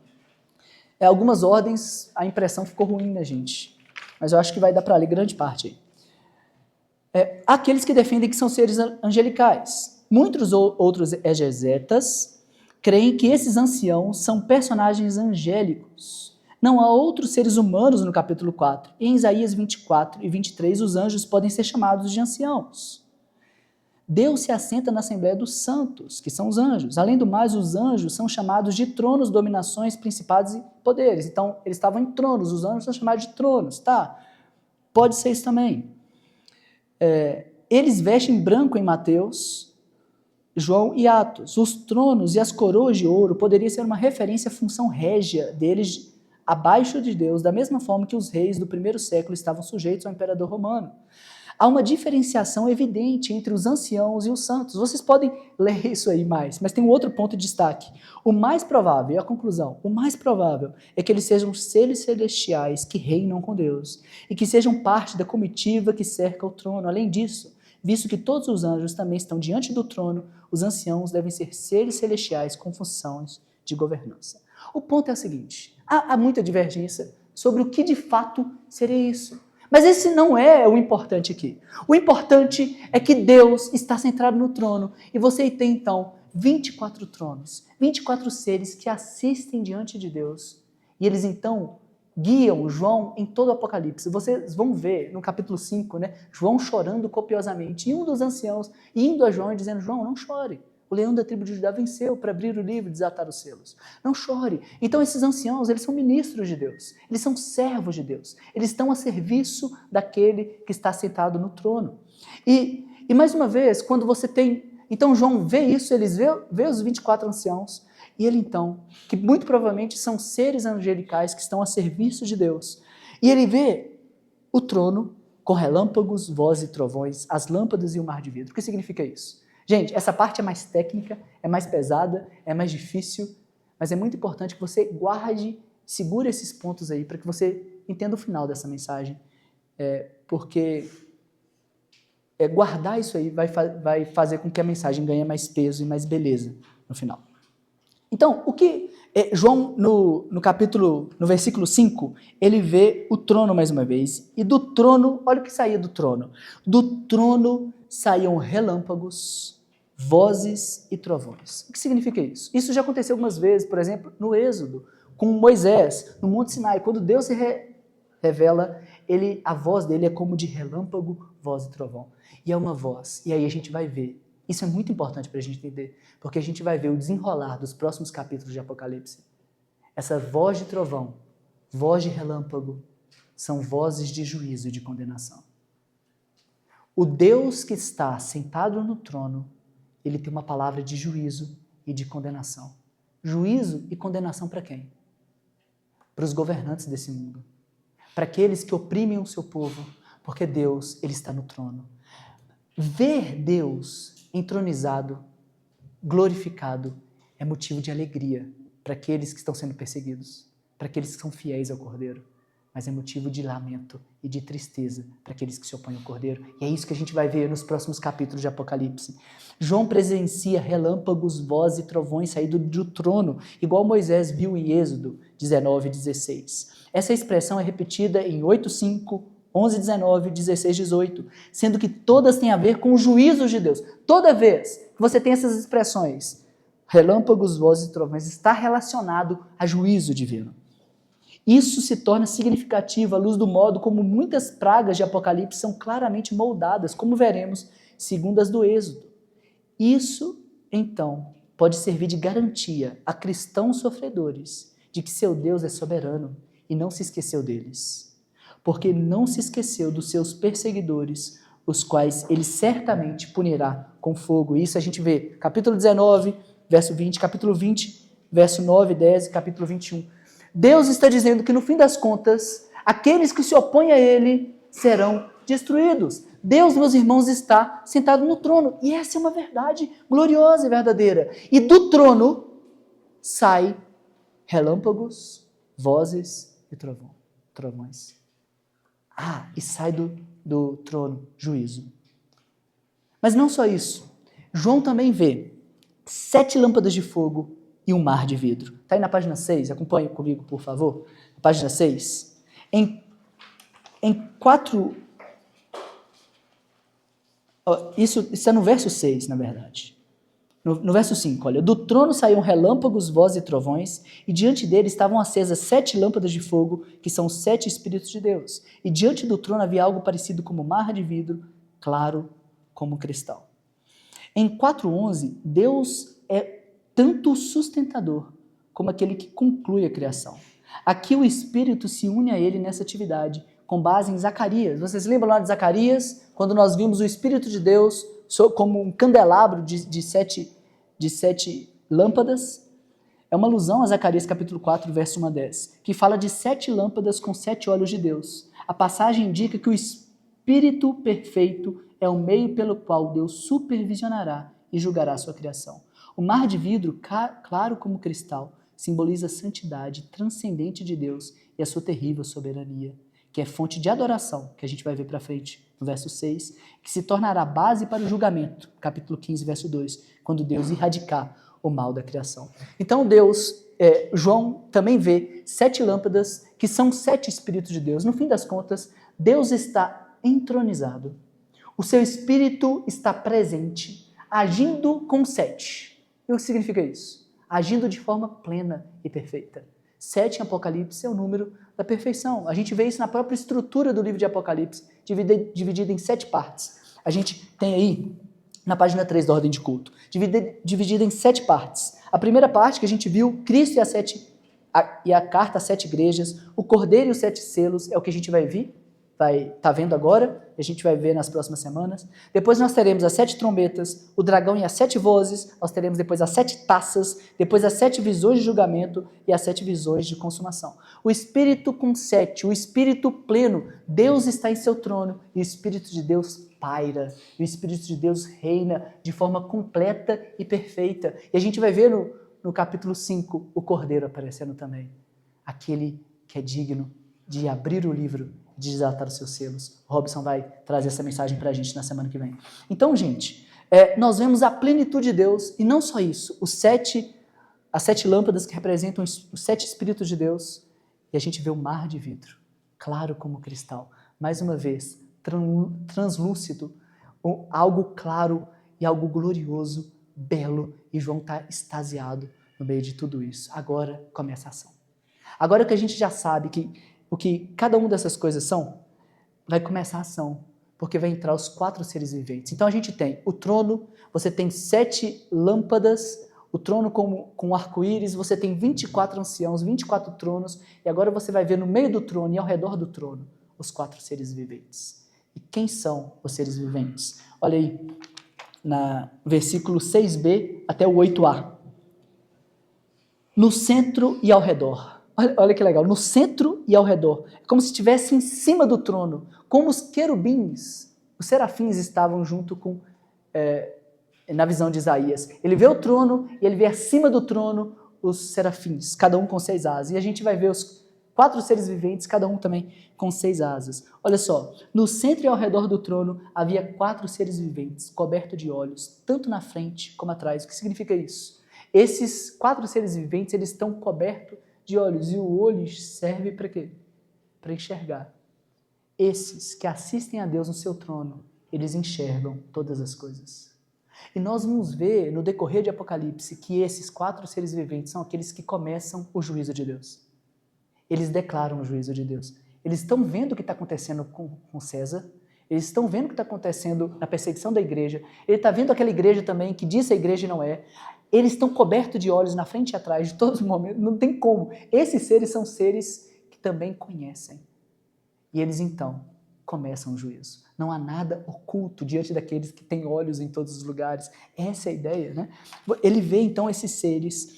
A: Algumas ordens, a impressão ficou ruim na gente, mas eu acho que vai dar para ler grande parte aí. Aqueles que defendem que são seres angelicais. Muitos outros exegetas creem que esses anciãos são personagens angélicos. Não há outros seres humanos no capítulo 4. E em Isaías 24 e 23, os anjos podem ser chamados de anciãos. Deus se assenta na Assembleia dos Santos, que são os anjos. Além do mais, os anjos são chamados de tronos, dominações, principados e poderes. Então, eles estavam em tronos, os anjos são chamados de tronos, tá? Pode ser isso também. Eles vestem branco em Mateus, João e Atos. Os tronos e as coroas de ouro poderiam ser uma referência à função régia deles abaixo de Deus, da mesma forma que os reis do primeiro século estavam sujeitos ao imperador romano. Há uma diferenciação evidente entre os anciãos e os santos. Vocês podem ler isso aí mais, mas tem um outro ponto de destaque. O mais provável, e a conclusão, o mais provável é que eles sejam seres celestiais que reinam com Deus e que sejam parte da comitiva que cerca o trono. Além disso, visto que todos os anjos também estão diante do trono, os anciãos devem ser seres celestiais com funções de governança. O ponto é o seguinte, há muita divergência sobre o que de fato seria isso. Mas esse não é o importante aqui. O importante é que Deus está centrado no trono e você tem então 24 tronos, 24 seres que assistem diante de Deus e eles então guiam João em todo o Apocalipse. Vocês vão ver no capítulo 5, né, João chorando copiosamente. E um dos anciãos indo a João e dizendo: João, não chore. O leão da tribo de Judá venceu para abrir o livro e desatar os selos. Não chore. Então esses anciãos, eles são ministros de Deus. Eles são servos de Deus. Eles estão a serviço daquele que está sentado no trono. E mais uma vez, quando você tem... Então João vê isso, eles vê os 24 anciãos, e ele então, que muito provavelmente são seres angelicais que estão a serviço de Deus, e ele vê o trono com relâmpagos, vozes e trovões, as lâmpadas e o mar de vidro. O que significa isso? Gente, essa parte é mais técnica, é mais pesada, é mais difícil, mas é muito importante que você guarde, segure esses pontos aí, para que você entenda o final dessa mensagem, porque guardar isso aí vai fazer com que a mensagem ganhe mais peso e mais beleza no final. Então, o que João, no versículo 5, ele vê o trono mais uma vez, e do trono, olha o que saía do trono. Do trono saíam relâmpagos, vozes e trovões. O que significa isso? Isso já aconteceu algumas vezes, por exemplo, no Êxodo, com Moisés, no Monte Sinai. Quando Deus se revela, a voz dele é como de relâmpago, voz e trovão. E é uma voz, e aí a gente vai ver. Isso é muito importante para a gente entender, porque a gente vai ver o desenrolar dos próximos capítulos de Apocalipse. Essa voz de trovão, voz de relâmpago, são vozes de juízo e de condenação. O Deus que está sentado no trono, ele tem uma palavra de juízo e de condenação. Juízo e condenação para quem? Para os governantes desse mundo. Para aqueles que oprimem o seu povo, porque Deus, ele está no trono. Ver Deus entronizado, glorificado, é motivo de alegria para aqueles que estão sendo perseguidos, para aqueles que são fiéis ao Cordeiro, mas é motivo de lamento e de tristeza para aqueles que se opõem ao Cordeiro. E é isso que a gente vai ver nos próximos capítulos de Apocalipse. João presencia relâmpagos, vozes e trovões saídos do trono, igual Moisés viu em Êxodo 19 e 16. Essa expressão é repetida em 8:5, 11, 19, 16, 18, sendo que todas têm a ver com o juízo de Deus. Toda vez que você tem essas expressões, relâmpagos, vozes e trovões, está relacionado a juízo divino. Isso se torna significativo à luz do modo como muitas pragas de Apocalipse são claramente moldadas, como veremos, segundo as do Êxodo. Isso, então, pode servir de garantia a cristãos sofredores de que seu Deus é soberano e não se esqueceu deles. Porque não se esqueceu dos seus perseguidores, os quais ele certamente punirá com fogo. Isso a gente vê, capítulo 19, verso 20, capítulo 20, verso 9 e 10, capítulo 21. Deus está dizendo que no fim das contas, aqueles que se opõem a ele serão destruídos. Deus, meus irmãos, está sentado no trono. E essa é uma verdade gloriosa e verdadeira. E do trono sai relâmpagos, vozes e trovões. E sai do trono juízo. Mas não só isso. João também vê 7 lâmpadas de fogo e um mar de vidro. Está aí na página 6, acompanhe comigo, por favor. Página 6. Em 4... Isso está no verso 6, na verdade. No verso 5, olha. Do trono saíam relâmpagos, vozes e trovões, e diante dele estavam acesas 7 lâmpadas de fogo, que são os 7 Espíritos de Deus. E diante do trono havia algo parecido como mar de vidro, claro como cristal. Em 4:11, Deus é tanto o sustentador como aquele que conclui a criação. Aqui o Espírito se une a ele nessa atividade, com base em Zacarias. Vocês lembram lá de Zacarias, quando nós vimos o Espírito de Deus como um candelabro de sete lâmpadas? É uma alusão a Zacarias capítulo 4, verso 1 a 10, que fala de 7 lâmpadas com 7 olhos de Deus. A passagem indica que o Espírito perfeito é o meio pelo qual Deus supervisionará e julgará a sua criação. O mar de vidro, claro como cristal, simboliza a santidade transcendente de Deus e a sua terrível soberania, que é fonte de adoração, que a gente vai ver para frente no verso 6, que se tornará base para o julgamento, capítulo 15, verso 2, quando Deus erradicar o mal da criação. Então João também vê 7 lâmpadas, que são 7 Espíritos de Deus. No fim das contas, Deus está entronizado. O seu Espírito está presente, agindo com 7. E o que significa isso? Agindo de forma plena e perfeita. 7 em Apocalipse é o número da perfeição. A gente vê isso na própria estrutura do livro de Apocalipse, dividida em 7 partes. A gente tem aí, na página 3 da ordem de culto, dividida em 7 partes. A primeira parte que a gente viu, Cristo e a carta às 7 igrejas, o Cordeiro e os 7 selos, é o que a gente vai tá vendo agora, a gente vai ver nas próximas semanas. Depois nós teremos as 7 trombetas, o dragão e as 7 vozes, nós teremos depois as 7 taças, depois as 7 visões de julgamento e as 7 visões de consumação. O Espírito com 7, o Espírito pleno, Deus está em seu trono e o Espírito de Deus paira, e o Espírito de Deus reina de forma completa e perfeita. E a gente vai ver no capítulo 5 o Cordeiro aparecendo também, aquele que é digno de abrir o livro, de desatar os seus selos. O Robson vai trazer essa mensagem para a gente na semana que vem. Então, gente, nós vemos a plenitude de Deus, e não só isso, as 7 lâmpadas que representam os 7 Espíritos de Deus, e a gente vê o mar de vidro, claro como cristal, mais uma vez, translúcido, algo claro e algo glorioso, belo, e João está extasiado no meio de tudo isso. Agora começa a ação. Agora que a gente já sabe o que cada uma dessas coisas são, vai começar a ação, porque vai entrar os 4 seres viventes. Então a gente tem o trono, você tem 7 lâmpadas, o trono com arco-íris, você tem 24 anciãos, 24 tronos, e agora você vai ver no meio do trono e ao redor do trono os 4 seres viventes. E quem são os seres viventes? Olha aí, na versículo 6b até o 8a. No centro e ao redor. Olha que legal, no centro e ao redor. É como se estivesse em cima do trono, como os querubins, os serafins estavam junto com, na visão de Isaías. Ele vê o trono e ele vê acima do trono os serafins, cada um com 6 asas. E a gente vai ver os 4 seres viventes, cada um também com 6 asas. Olha só, no centro e ao redor do trono havia 4 seres viventes, cobertos de olhos, tanto na frente como atrás. O que significa isso? Esses 4 seres viventes, eles estão cobertos de olhos, e o olho serve para quê? Para enxergar. Esses que assistem a Deus no seu trono, eles enxergam todas as coisas. E nós vamos ver no decorrer de Apocalipse que esses 4 seres viventes são aqueles que começam o juízo de Deus. Eles declaram o juízo de Deus. Eles estão vendo o que está acontecendo com César, eles estão vendo o que está acontecendo na perseguição da igreja, ele está vendo aquela igreja também que diz a igreja e não é. Eles estão cobertos de olhos na frente e atrás de todos os momentos, não tem como. Esses seres são seres que também conhecem. E eles então começam o juízo. Não há nada oculto diante daqueles que têm olhos em todos os lugares. Essa é a ideia, né? Ele vê então esses seres,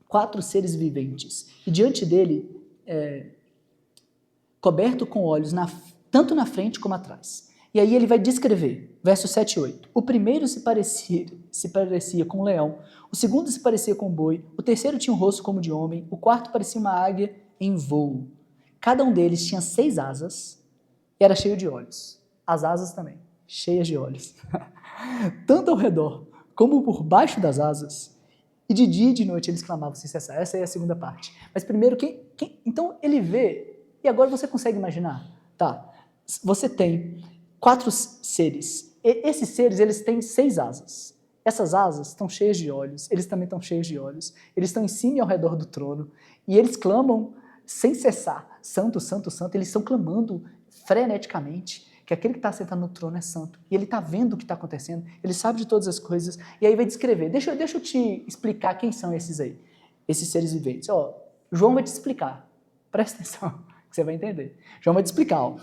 A: 4 seres viventes, e diante dele, coberto com olhos, tanto na frente como atrás. E aí ele vai descrever, versos 7 e 8. O primeiro se parecia com um leão, o segundo se parecia com um boi, o terceiro tinha um rosto como de homem, o quarto parecia uma águia em voo. Cada um deles tinha 6 asas e era cheio de olhos. As asas também, cheias de olhos. Tanto ao redor como por baixo das asas. E de dia e de noite eles clamavam sem cessar. Essa é a segunda parte. Mas primeiro, então ele vê, e agora você consegue imaginar? Tá, você tem 4 seres. Esses seres, eles têm 6 asas. Essas asas estão cheias de olhos, eles também estão cheios de olhos. Eles estão em cima e ao redor do trono. E eles clamam sem cessar. Santo, santo, santo. Eles estão clamando freneticamente que aquele que está sentado no trono é santo. E ele está vendo o que está acontecendo. Ele sabe de todas as coisas. E aí vai descrever. Deixa eu te explicar quem são esses aí. Esses seres viventes. João vai te explicar. Presta atenção, que você vai entender. João vai te explicar.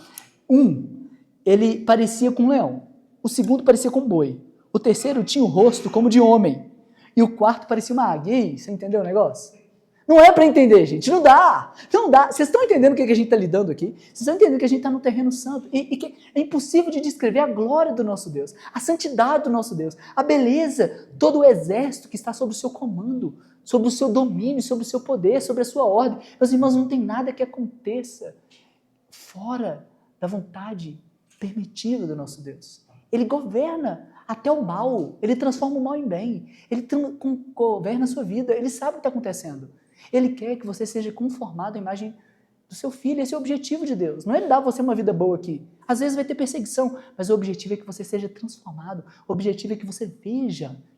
A: Ele parecia com um leão. O segundo parecia com um boi. O terceiro tinha o rosto como de homem. E o quarto parecia uma águia. E aí, você entendeu o negócio? Não é para entender, gente. Não dá. Não dá. Vocês estão entendendo o que a gente está lidando aqui? Vocês estão entendendo que a gente está no terreno santo. E que é impossível de descrever a glória do nosso Deus, a santidade do nosso Deus, a beleza, todo o exército que está sob o seu comando, sobre o seu domínio, sobre o seu poder, sobre a sua ordem. Meus irmãos, não tem nada que aconteça fora da vontade permitiva do nosso Deus. Ele governa até o mal, ele transforma o mal em bem, ele governa a sua vida, ele sabe o que está acontecendo. Ele quer que você seja conformado à imagem do seu filho, esse é o objetivo de Deus. Não é ele dar você uma vida boa aqui. Às vezes vai ter perseguição, mas o objetivo é que você seja transformado, o objetivo é que você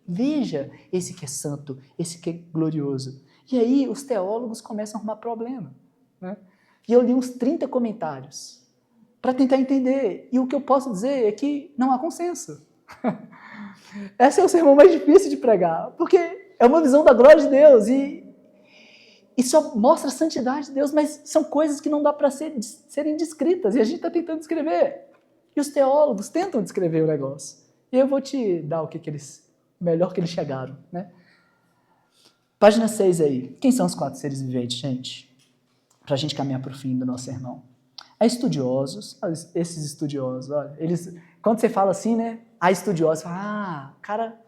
A: veja esse que é santo, esse que é glorioso. E aí os teólogos começam a arrumar problema, né? E eu li uns 30 comentários para tentar entender. E o que eu posso dizer é que não há consenso. Esse é o sermão mais difícil de pregar, porque é uma visão da glória de Deus e só mostra a santidade de Deus, mas são coisas que não dá para serem descritas e a gente está tentando descrever. E os teólogos tentam descrever o negócio. E eu vou te dar melhor que eles chegaram, né? Página 6 aí. Quem são os 4 seres viventes, gente? Para a gente caminhar para o fim do nosso sermão. Há estudiosos, esses estudiosos, olha, eles, quando você fala assim, né? Há estudiosos, o cara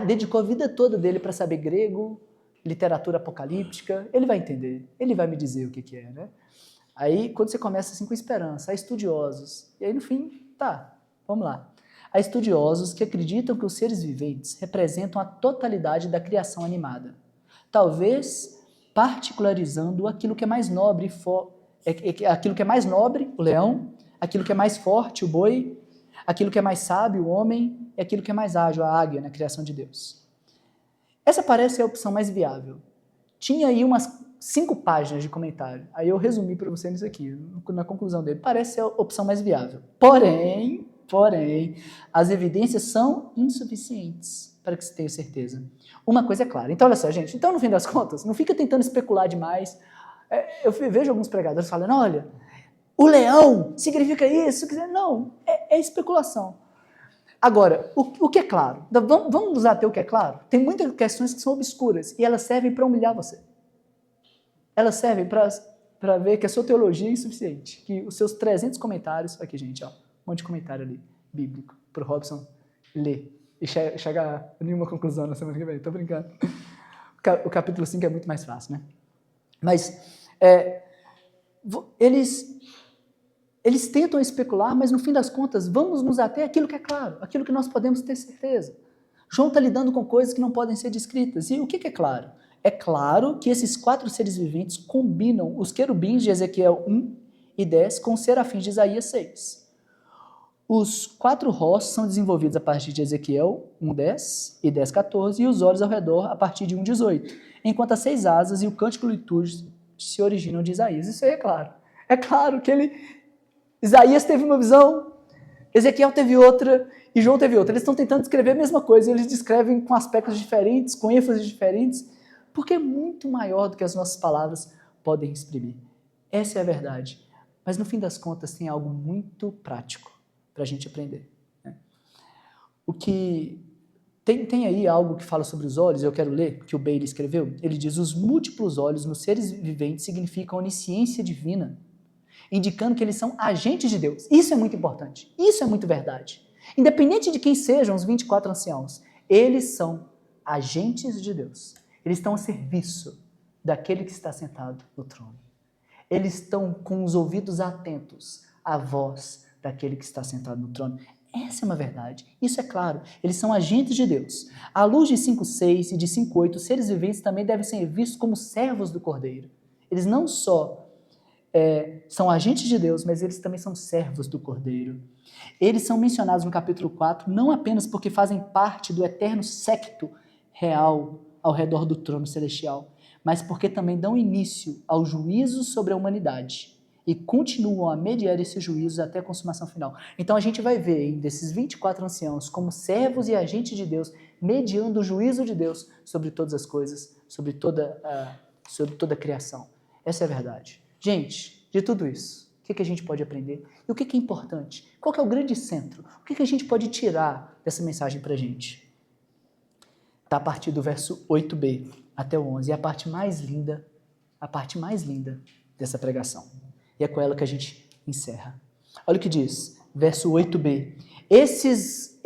A: dedicou a vida toda dele para saber grego, literatura apocalíptica, ele vai entender, ele vai me dizer o que é, né? Aí, quando você começa assim com esperança, há estudiosos, e aí no fim, tá, vamos lá. Há estudiosos que acreditam que os seres viventes representam a totalidade da criação animada, talvez particularizando aquilo que é mais nobre, aquilo que é mais nobre, o leão, aquilo que é mais forte, o boi, aquilo que é mais sábio, o homem, e aquilo que é mais ágil, a águia, na criação de Deus. Essa parece a opção mais viável. Tinha aí umas 5 páginas de comentário. Aí eu resumi para você nisso aqui, na conclusão dele. Parece ser a opção mais viável. Porém, as evidências são insuficientes para que se tenha certeza. Uma coisa é clara. Então, olha só, gente. Então, no fim das contas, não fica tentando especular demais. Eu vejo alguns pregadores falando, olha, o leão significa isso. Não, é especulação. Agora, o que é claro? Vamos nos ater o que é claro? Tem muitas questões que são obscuras e elas servem para humilhar você. Elas servem para ver que a sua teologia é insuficiente, que os seus 300 comentários, aqui gente, ó, um monte de comentário ali, bíblico, para o Robson ler e chegar a nenhuma conclusão na semana que vem, tô brincando. O capítulo 5 é muito mais fácil, né? Mas eles tentam especular, mas no fim das contas, vamos nos ater àquilo que é claro, aquilo que nós podemos ter certeza. João está lidando com coisas que não podem ser descritas. E o que é claro? É claro que esses 4 seres viventes combinam os querubins de Ezequiel 1 e 10 com os serafins de Isaías 6. Os 4 rostos são desenvolvidos a partir de Ezequiel 1:10 e 10:14 e os olhos ao redor a partir de 1:18, enquanto as 6 asas e o cântico litúrgico se originam de Isaías. Isso aí é claro. É claro que Isaías teve uma visão, Ezequiel teve outra e João teve outra. Eles estão tentando descrever a mesma coisa, eles descrevem com aspectos diferentes, com ênfases diferentes, porque é muito maior do que as nossas palavras podem exprimir. Essa é a verdade. Mas no fim das contas tem algo muito prático para a gente aprender, né? O que tem aí algo que fala sobre os olhos, eu quero ler, que o Bailey escreveu. Ele diz, os múltiplos olhos nos seres viventes significam onisciência divina, indicando que eles são agentes de Deus. Isso é muito importante. Isso é muito verdade. Independente de quem sejam os 24 anciãos, eles são agentes de Deus. Eles estão a serviço daquele que está sentado no trono. Eles estão com os ouvidos atentos à voz daquele que está sentado no trono. Essa é uma verdade. Isso é claro. Eles são agentes de Deus. À luz de 5:6 e de 5:8, os seres viventes também devem ser vistos como servos do Cordeiro. Eles não só são agentes de Deus, mas eles também são servos do Cordeiro. Eles são mencionados no capítulo 4 não apenas porque fazem parte do eterno séquito real ao redor do trono celestial, mas porque também dão início ao juízo sobre a humanidade e continuam a mediar esses juízos até a consumação final. Então a gente vai ver desses 24 anciãos como servos e agentes de Deus, mediando o juízo de Deus sobre todas as coisas, sobre toda a criação. Essa é a verdade. Gente, de tudo isso, o que a gente pode aprender? E o que é importante? Qual que é o grande centro? O que a gente pode tirar dessa mensagem para a gente? Está a partir do verso 8b até o 11. É a parte mais linda dessa pregação. E é com ela que a gente encerra. Olha o que diz, verso 8b. Esses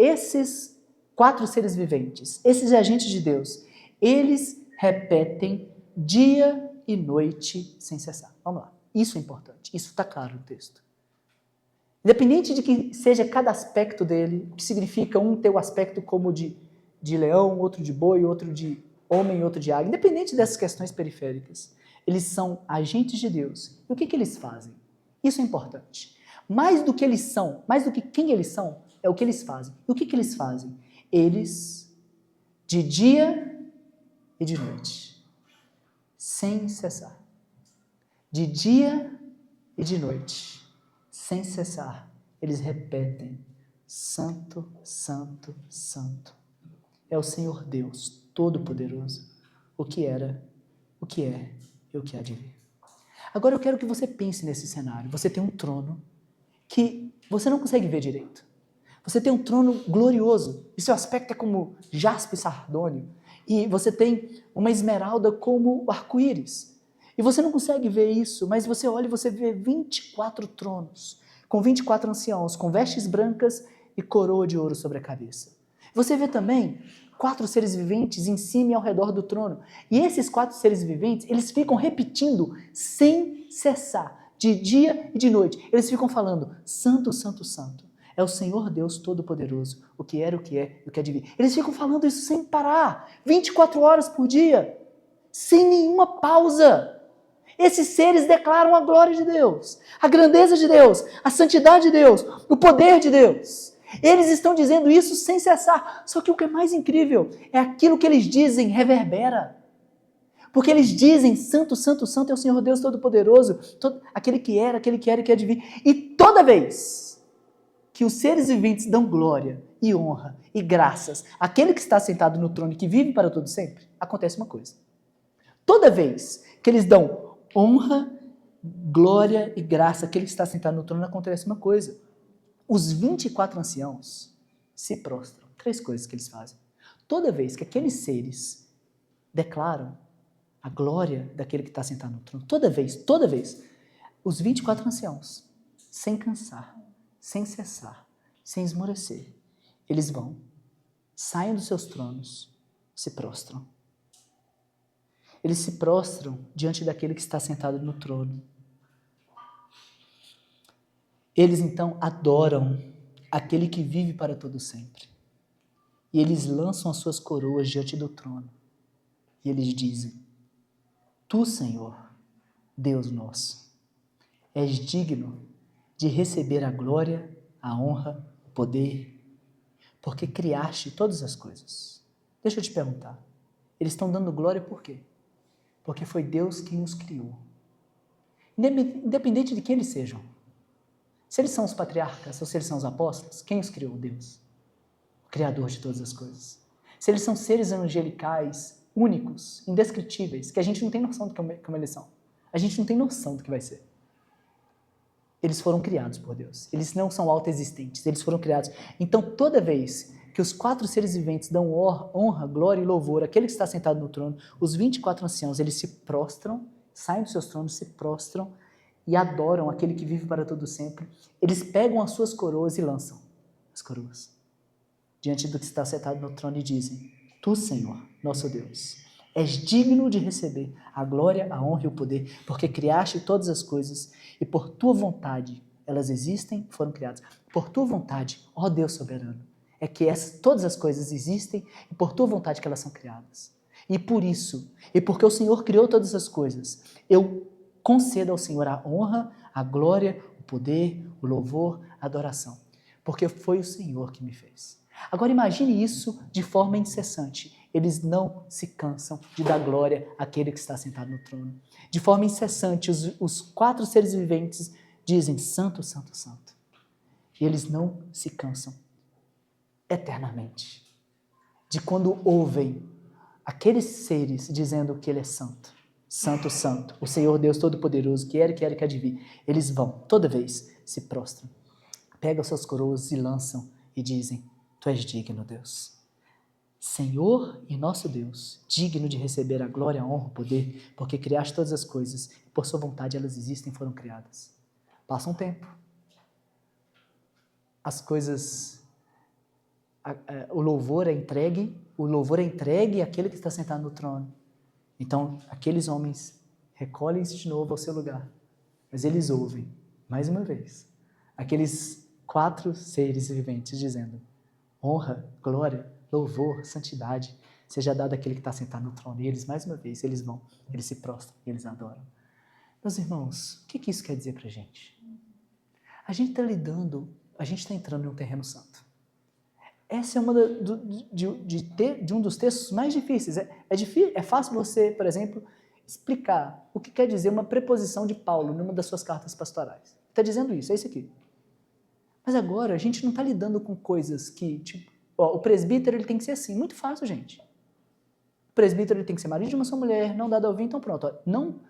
A: 4 seres viventes, esses agentes de Deus, eles repetem dia e noite sem cessar. Vamos lá. Isso é importante. Isso está claro no texto. Independente de que seja cada aspecto dele, o que significa um ter o aspecto como de leão, outro de boi, outro de homem, outro de águia, independente dessas questões periféricas, eles são agentes de Deus. E o que eles fazem? Isso é importante. Mais do que eles são, mais do que quem eles são, é o que eles fazem. E o que eles fazem? Eles, de dia e de noite, sem cessar. De dia e de noite, sem cessar, eles repetem: Santo, Santo, Santo. É o Senhor Deus Todo-Poderoso, o que era, o que é e o que há de vir. Agora eu quero que você pense nesse cenário. Você tem um trono que você não consegue ver direito. Você tem um trono glorioso, e seu aspecto é como jaspe sardônio, e você tem uma esmeralda como arco-íris. E você não consegue ver isso, mas você olha e você vê 24 tronos, com 24 anciãos, com vestes brancas e coroa de ouro sobre a cabeça. Você vê também 4 seres viventes em cima e ao redor do trono. E esses 4 seres viventes, eles ficam repetindo sem cessar, de dia e de noite. Eles ficam falando: Santo, Santo, Santo. É o Senhor Deus Todo-Poderoso, o que era, o que é e o que há de vir. Eles ficam falando isso sem parar, 24 horas por dia, sem nenhuma pausa. Esses seres declaram a glória de Deus, a grandeza de Deus, a santidade de Deus, o poder de Deus. Eles estão dizendo isso sem cessar. Só que o que é mais incrível é aquilo que eles dizem reverbera. Porque eles dizem: Santo, Santo, Santo é o Senhor Deus Todo-Poderoso, aquele que era e que há de vir. E toda vez que os seres viventes dão glória e honra e graças àquele que está sentado no trono e que vive para todo sempre, acontece uma coisa. Toda vez que eles dão honra, glória e graça àquele que está sentado no trono, acontece uma coisa. Os 24 anciãos se prostram. 3 coisas que eles fazem. Toda vez que aqueles seres declaram a glória daquele que está sentado no trono, toda vez, os 24 anciãos, sem cansar, sem cessar, sem esmorecer, eles vão, saem dos seus tronos, se prostram. Eles se prostram diante daquele que está sentado no trono. Eles então adoram aquele que vive para todo sempre. E eles lançam as suas coroas diante do trono. E eles dizem: Tu, Senhor, Deus nosso, és digno de receber a glória, a honra, o poder, porque criaste todas as coisas. Deixa eu te perguntar, eles estão dando glória por quê? Porque foi Deus quem os criou. Independente de quem eles sejam. Se eles são os patriarcas ou se eles são os apóstolos, quem os criou? Deus, o Criador de todas as coisas. Se eles são seres angelicais, únicos, indescritíveis, que a gente não tem noção de como eles são. A gente não tem noção do que vai ser. Eles foram criados por Deus. Eles não são autoexistentes, eles foram criados. Então, toda vez que os 4 seres viventes dão honra, glória e louvor àquele que está sentado no trono, os 24 anciãos, eles se prostram, saem dos seus tronos, se prostram e adoram aquele que vive para todo sempre. Eles pegam as suas coroas e lançam as coroas diante do que está sentado no trono e dizem: Tu, Senhor, nosso Deus, és digno de receber a glória, a honra e o poder, porque criaste todas as coisas e por tua vontade elas existem e foram criadas. Por tua vontade, ó Deus soberano, é que todas as coisas existem e por tua vontade que elas são criadas. E por isso, e porque o Senhor criou todas as coisas, eu concedo ao Senhor a honra, a glória, o poder, o louvor, a adoração, porque foi o Senhor que me fez. Agora imagine isso de forma incessante. Eles não se cansam de dar glória àquele que está sentado no trono. De forma incessante, os 4 seres viventes dizem: Santo, Santo, Santo. E eles não se cansam eternamente de quando ouvem aqueles seres dizendo que Ele é santo. Santo, Santo, o Senhor Deus Todo-Poderoso, que era e que há de vir. Eles vão, toda vez, se prostram, pegam suas coroas e lançam e dizem: Tu és digno, Deus. Senhor e nosso Deus, digno de receber a glória, a honra, o poder, porque criaste todas as coisas e por sua vontade elas existem e foram criadas. Passa um tempo. As coisas, o louvor é entregue àquele que está sentado no trono. Então, aqueles homens recolhem-se de novo ao seu lugar, mas eles ouvem, mais uma vez, aqueles 4 seres viventes dizendo: honra, glória, louvor, santidade, seja dado àquele que está sentado no trono. E eles, mais uma vez, eles vão, eles se prostram e eles adoram. Meus irmãos, o que isso quer dizer para a gente? A gente está entrando em um terreno santo. Essa é uma de um dos textos mais difíceis. É fácil você, por exemplo, explicar o que quer dizer uma preposição de Paulo numa das suas cartas pastorais. Está dizendo isso, é isso aqui. Mas agora a gente não está lidando com coisas que, tipo, o presbítero ele tem que ser assim, muito fácil, gente. O presbítero ele tem que ser marido de uma só mulher, não dado a ouvir, então pronto. Não,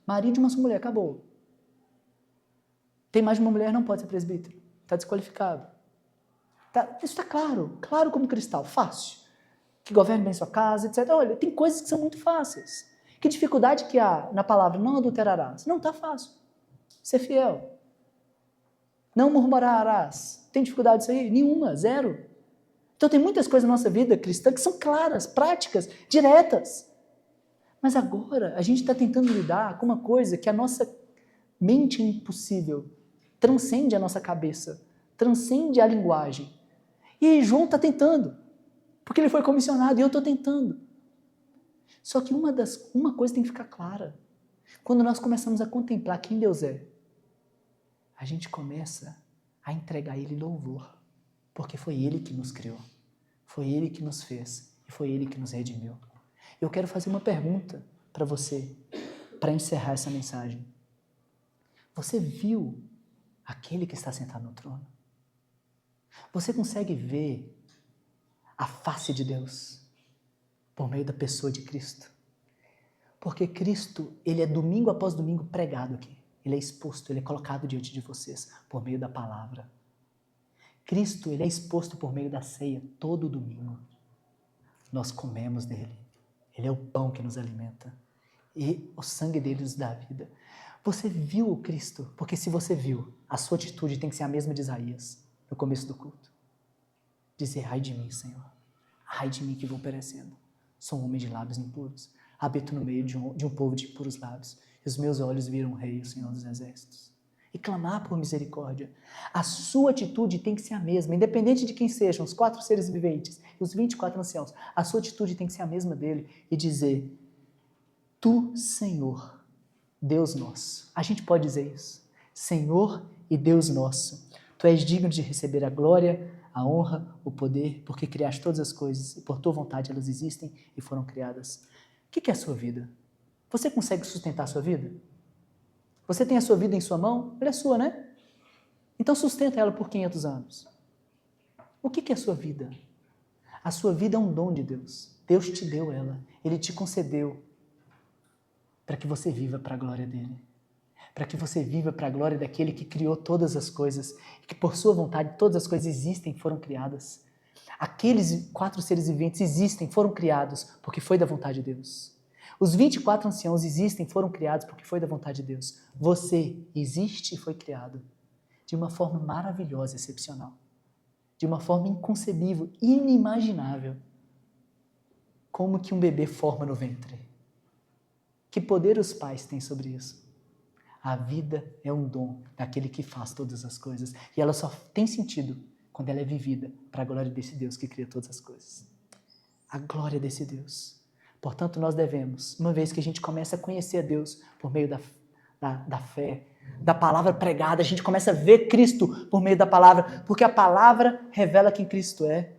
A: marido de uma só mulher, acabou. Tem mais de uma mulher, não pode ser presbítero. Está desqualificado. Isso está claro, claro como cristal, fácil. Que governe bem sua casa, etc. Olha, tem coisas que são muito fáceis. Que dificuldade que há na palavra não adulterarás? Não está fácil. Ser fiel. Não murmurarás. Tem dificuldade disso aí? Nenhuma, zero. Então tem muitas coisas na nossa vida cristã que são claras, práticas, diretas. Mas agora a gente está tentando lidar com uma coisa que a nossa mente impossível transcende a nossa cabeça, transcende a linguagem. E João está tentando, porque ele foi comissionado e eu estou tentando. Só que uma coisa tem que ficar clara. Quando nós começamos a contemplar quem Deus é, a gente começa a entregar a Ele louvor, porque foi Ele que nos criou, foi Ele que nos fez e foi Ele que nos redimiu. Eu quero fazer uma pergunta para você, para encerrar essa mensagem. Você viu aquele que está sentado no trono? Você consegue ver a face de Deus por meio da pessoa de Cristo? Porque Cristo, ele é domingo após domingo pregado aqui. Ele é exposto, ele é colocado diante de vocês por meio da palavra. Cristo, ele é exposto por meio da ceia todo domingo. Nós comemos dele. Ele é o pão que nos alimenta. E o sangue dele nos dá vida. Você viu o Cristo? Porque se você viu, a sua atitude tem que ser a mesma de Isaías, no começo do culto. Dizer, ai de mim, Senhor. Ai de mim que vou perecendo. Sou um homem de lábios impuros. Habito no meio de um povo de puros lábios. E os meus olhos viram o Rei, o Senhor dos Exércitos. E clamar por misericórdia. A sua atitude tem que ser a mesma, independente de quem sejam os 4 seres viventes e os 24 anciãos. A sua atitude tem que ser a mesma dele e dizer, Tu, Senhor, Deus nosso. A gente pode dizer isso. Senhor e Deus nosso. Tu és digno de receber a glória, a honra, o poder, porque criaste todas as coisas e por tua vontade elas existem e foram criadas. O que é a sua vida? Você consegue sustentar a sua vida? Você tem a sua vida em sua mão? Ela é sua, né? Então sustenta ela por 500 anos. O que é a sua vida? A sua vida é um dom de Deus. Deus te deu ela. Ele te concedeu para que você viva para a glória dele. Para que você viva para a glória daquele que criou todas as coisas e que por sua vontade todas as coisas existem e foram criadas. Aqueles 4 seres viventes existem, foram criados porque foi da vontade de Deus. Os 24 anciãos existem, foram criados porque foi da vontade de Deus. Você existe e foi criado de uma forma maravilhosa, excepcional. De uma forma inconcebível, inimaginável. Como que um bebê forma no ventre? Que poder os pais têm sobre isso? A vida é um dom daquele que faz todas as coisas. E ela só tem sentido quando ela é vivida para a glória desse Deus que cria todas as coisas. A glória desse Deus. Portanto, nós devemos, uma vez que a gente começa a conhecer a Deus por meio da fé, da palavra pregada, a gente começa a ver Cristo por meio da palavra, porque a palavra revela quem Cristo é.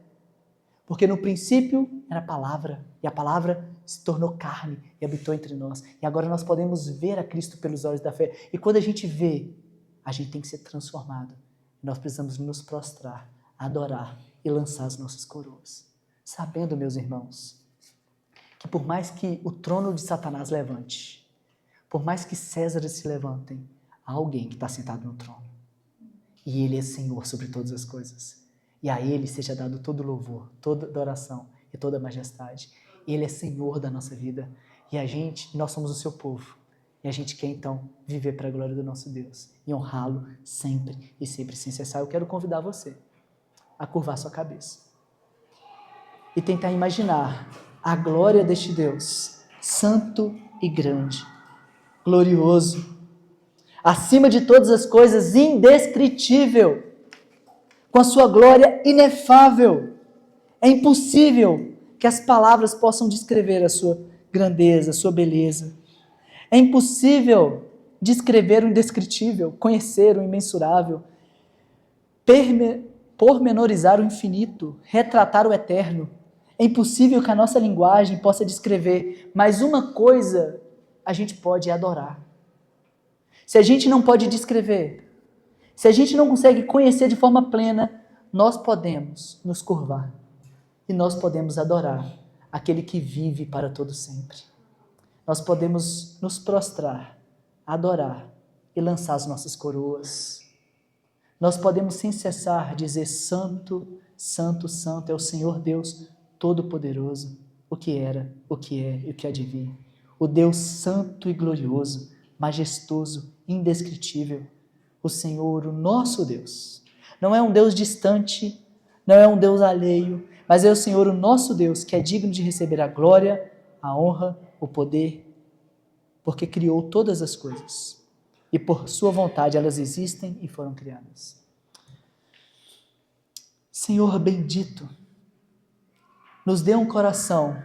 A: Porque no princípio era a palavra, e a palavra se tornou carne e habitou entre nós. E agora nós podemos ver a Cristo pelos olhos da fé. E quando a gente vê, a gente tem que ser transformado. Nós precisamos nos prostrar, adorar e lançar as nossas coroas. Sabendo, meus irmãos, que por mais que o trono de Satanás levante, por mais que Césares se levantem, há alguém que está sentado no trono. E ele é Senhor sobre todas as coisas. E a ele seja dado todo louvor, toda adoração e toda majestade. Ele é Senhor da nossa vida. E nós somos o seu povo. E a gente quer então viver para a glória do nosso Deus. E honrá-lo sempre e sempre sem cessar. Eu quero convidar você a curvar sua cabeça. E tentar imaginar a glória deste Deus, santo e grande, glorioso, acima de todas as coisas, indescritível, com a sua glória inefável. É impossível que as palavras possam descrever a sua grandeza, a sua beleza. É impossível descrever o indescritível, conhecer o imensurável, pormenorizar o infinito, retratar o eterno. É impossível que a nossa linguagem possa descrever, mas uma coisa a gente pode adorar. Se a gente não pode descrever, se a gente não consegue conhecer de forma plena, nós podemos nos curvar e nós podemos adorar aquele que vive para todo sempre. Nós podemos nos prostrar, adorar e lançar as nossas coroas. Nós podemos sem cessar dizer: Santo, Santo, Santo é o Senhor Deus Todo-Poderoso, o que era, o que é e o que há de vir. O Deus santo e glorioso, majestoso, indescritível. O Senhor, o nosso Deus. Não é um Deus distante, não é um Deus alheio, mas é o Senhor, o nosso Deus, que é digno de receber a glória, a honra, o poder, porque criou todas as coisas. E por sua vontade elas existem e foram criadas. Senhor bendito, nos dê um coração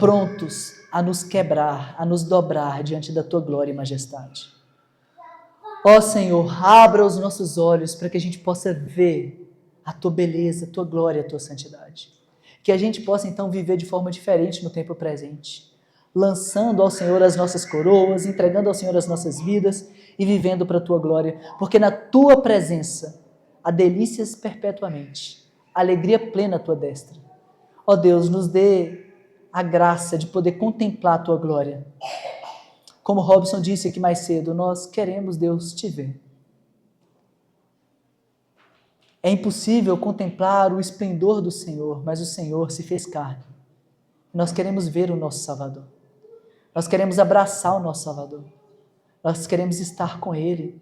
A: prontos a nos quebrar, a nos dobrar diante da tua glória e majestade. Ó Senhor, abra os nossos olhos para que a gente possa ver a tua beleza, a tua glória, a tua santidade. Que a gente possa então viver de forma diferente no tempo presente, lançando ao Senhor as nossas coroas, entregando ao Senhor as nossas vidas e vivendo para a tua glória, porque na tua presença há delícias perpetuamente, alegria plena à tua destra. Ó Deus, nos dê a graça de poder contemplar a tua glória. Como Robson disse aqui mais cedo, nós queremos, Deus, te ver. É impossível contemplar o esplendor do Senhor, mas o Senhor se fez carne. Nós queremos ver o nosso Salvador. Nós queremos abraçar o nosso Salvador. Nós queremos estar com Ele.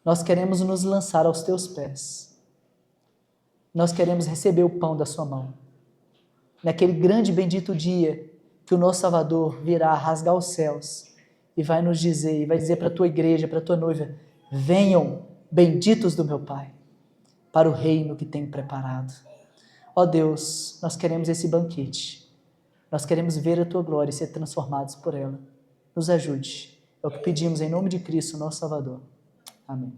A: Nós queremos nos lançar aos teus pés. Nós queremos receber o pão da sua mão. Naquele grande e bendito dia que o nosso Salvador virá rasgar os céus e vai nos dizer, e vai dizer para a tua igreja, para a tua noiva: venham, benditos do meu Pai, para o reino que tenho preparado. Ó Deus, nós queremos esse banquete. Nós queremos ver a tua glória e ser transformados por ela. Nos ajude. É o que pedimos em nome de Cristo, nosso Salvador. Amém.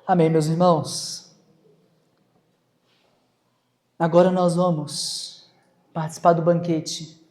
A: Amém, meus irmãos. Agora nós vamos participar do banquete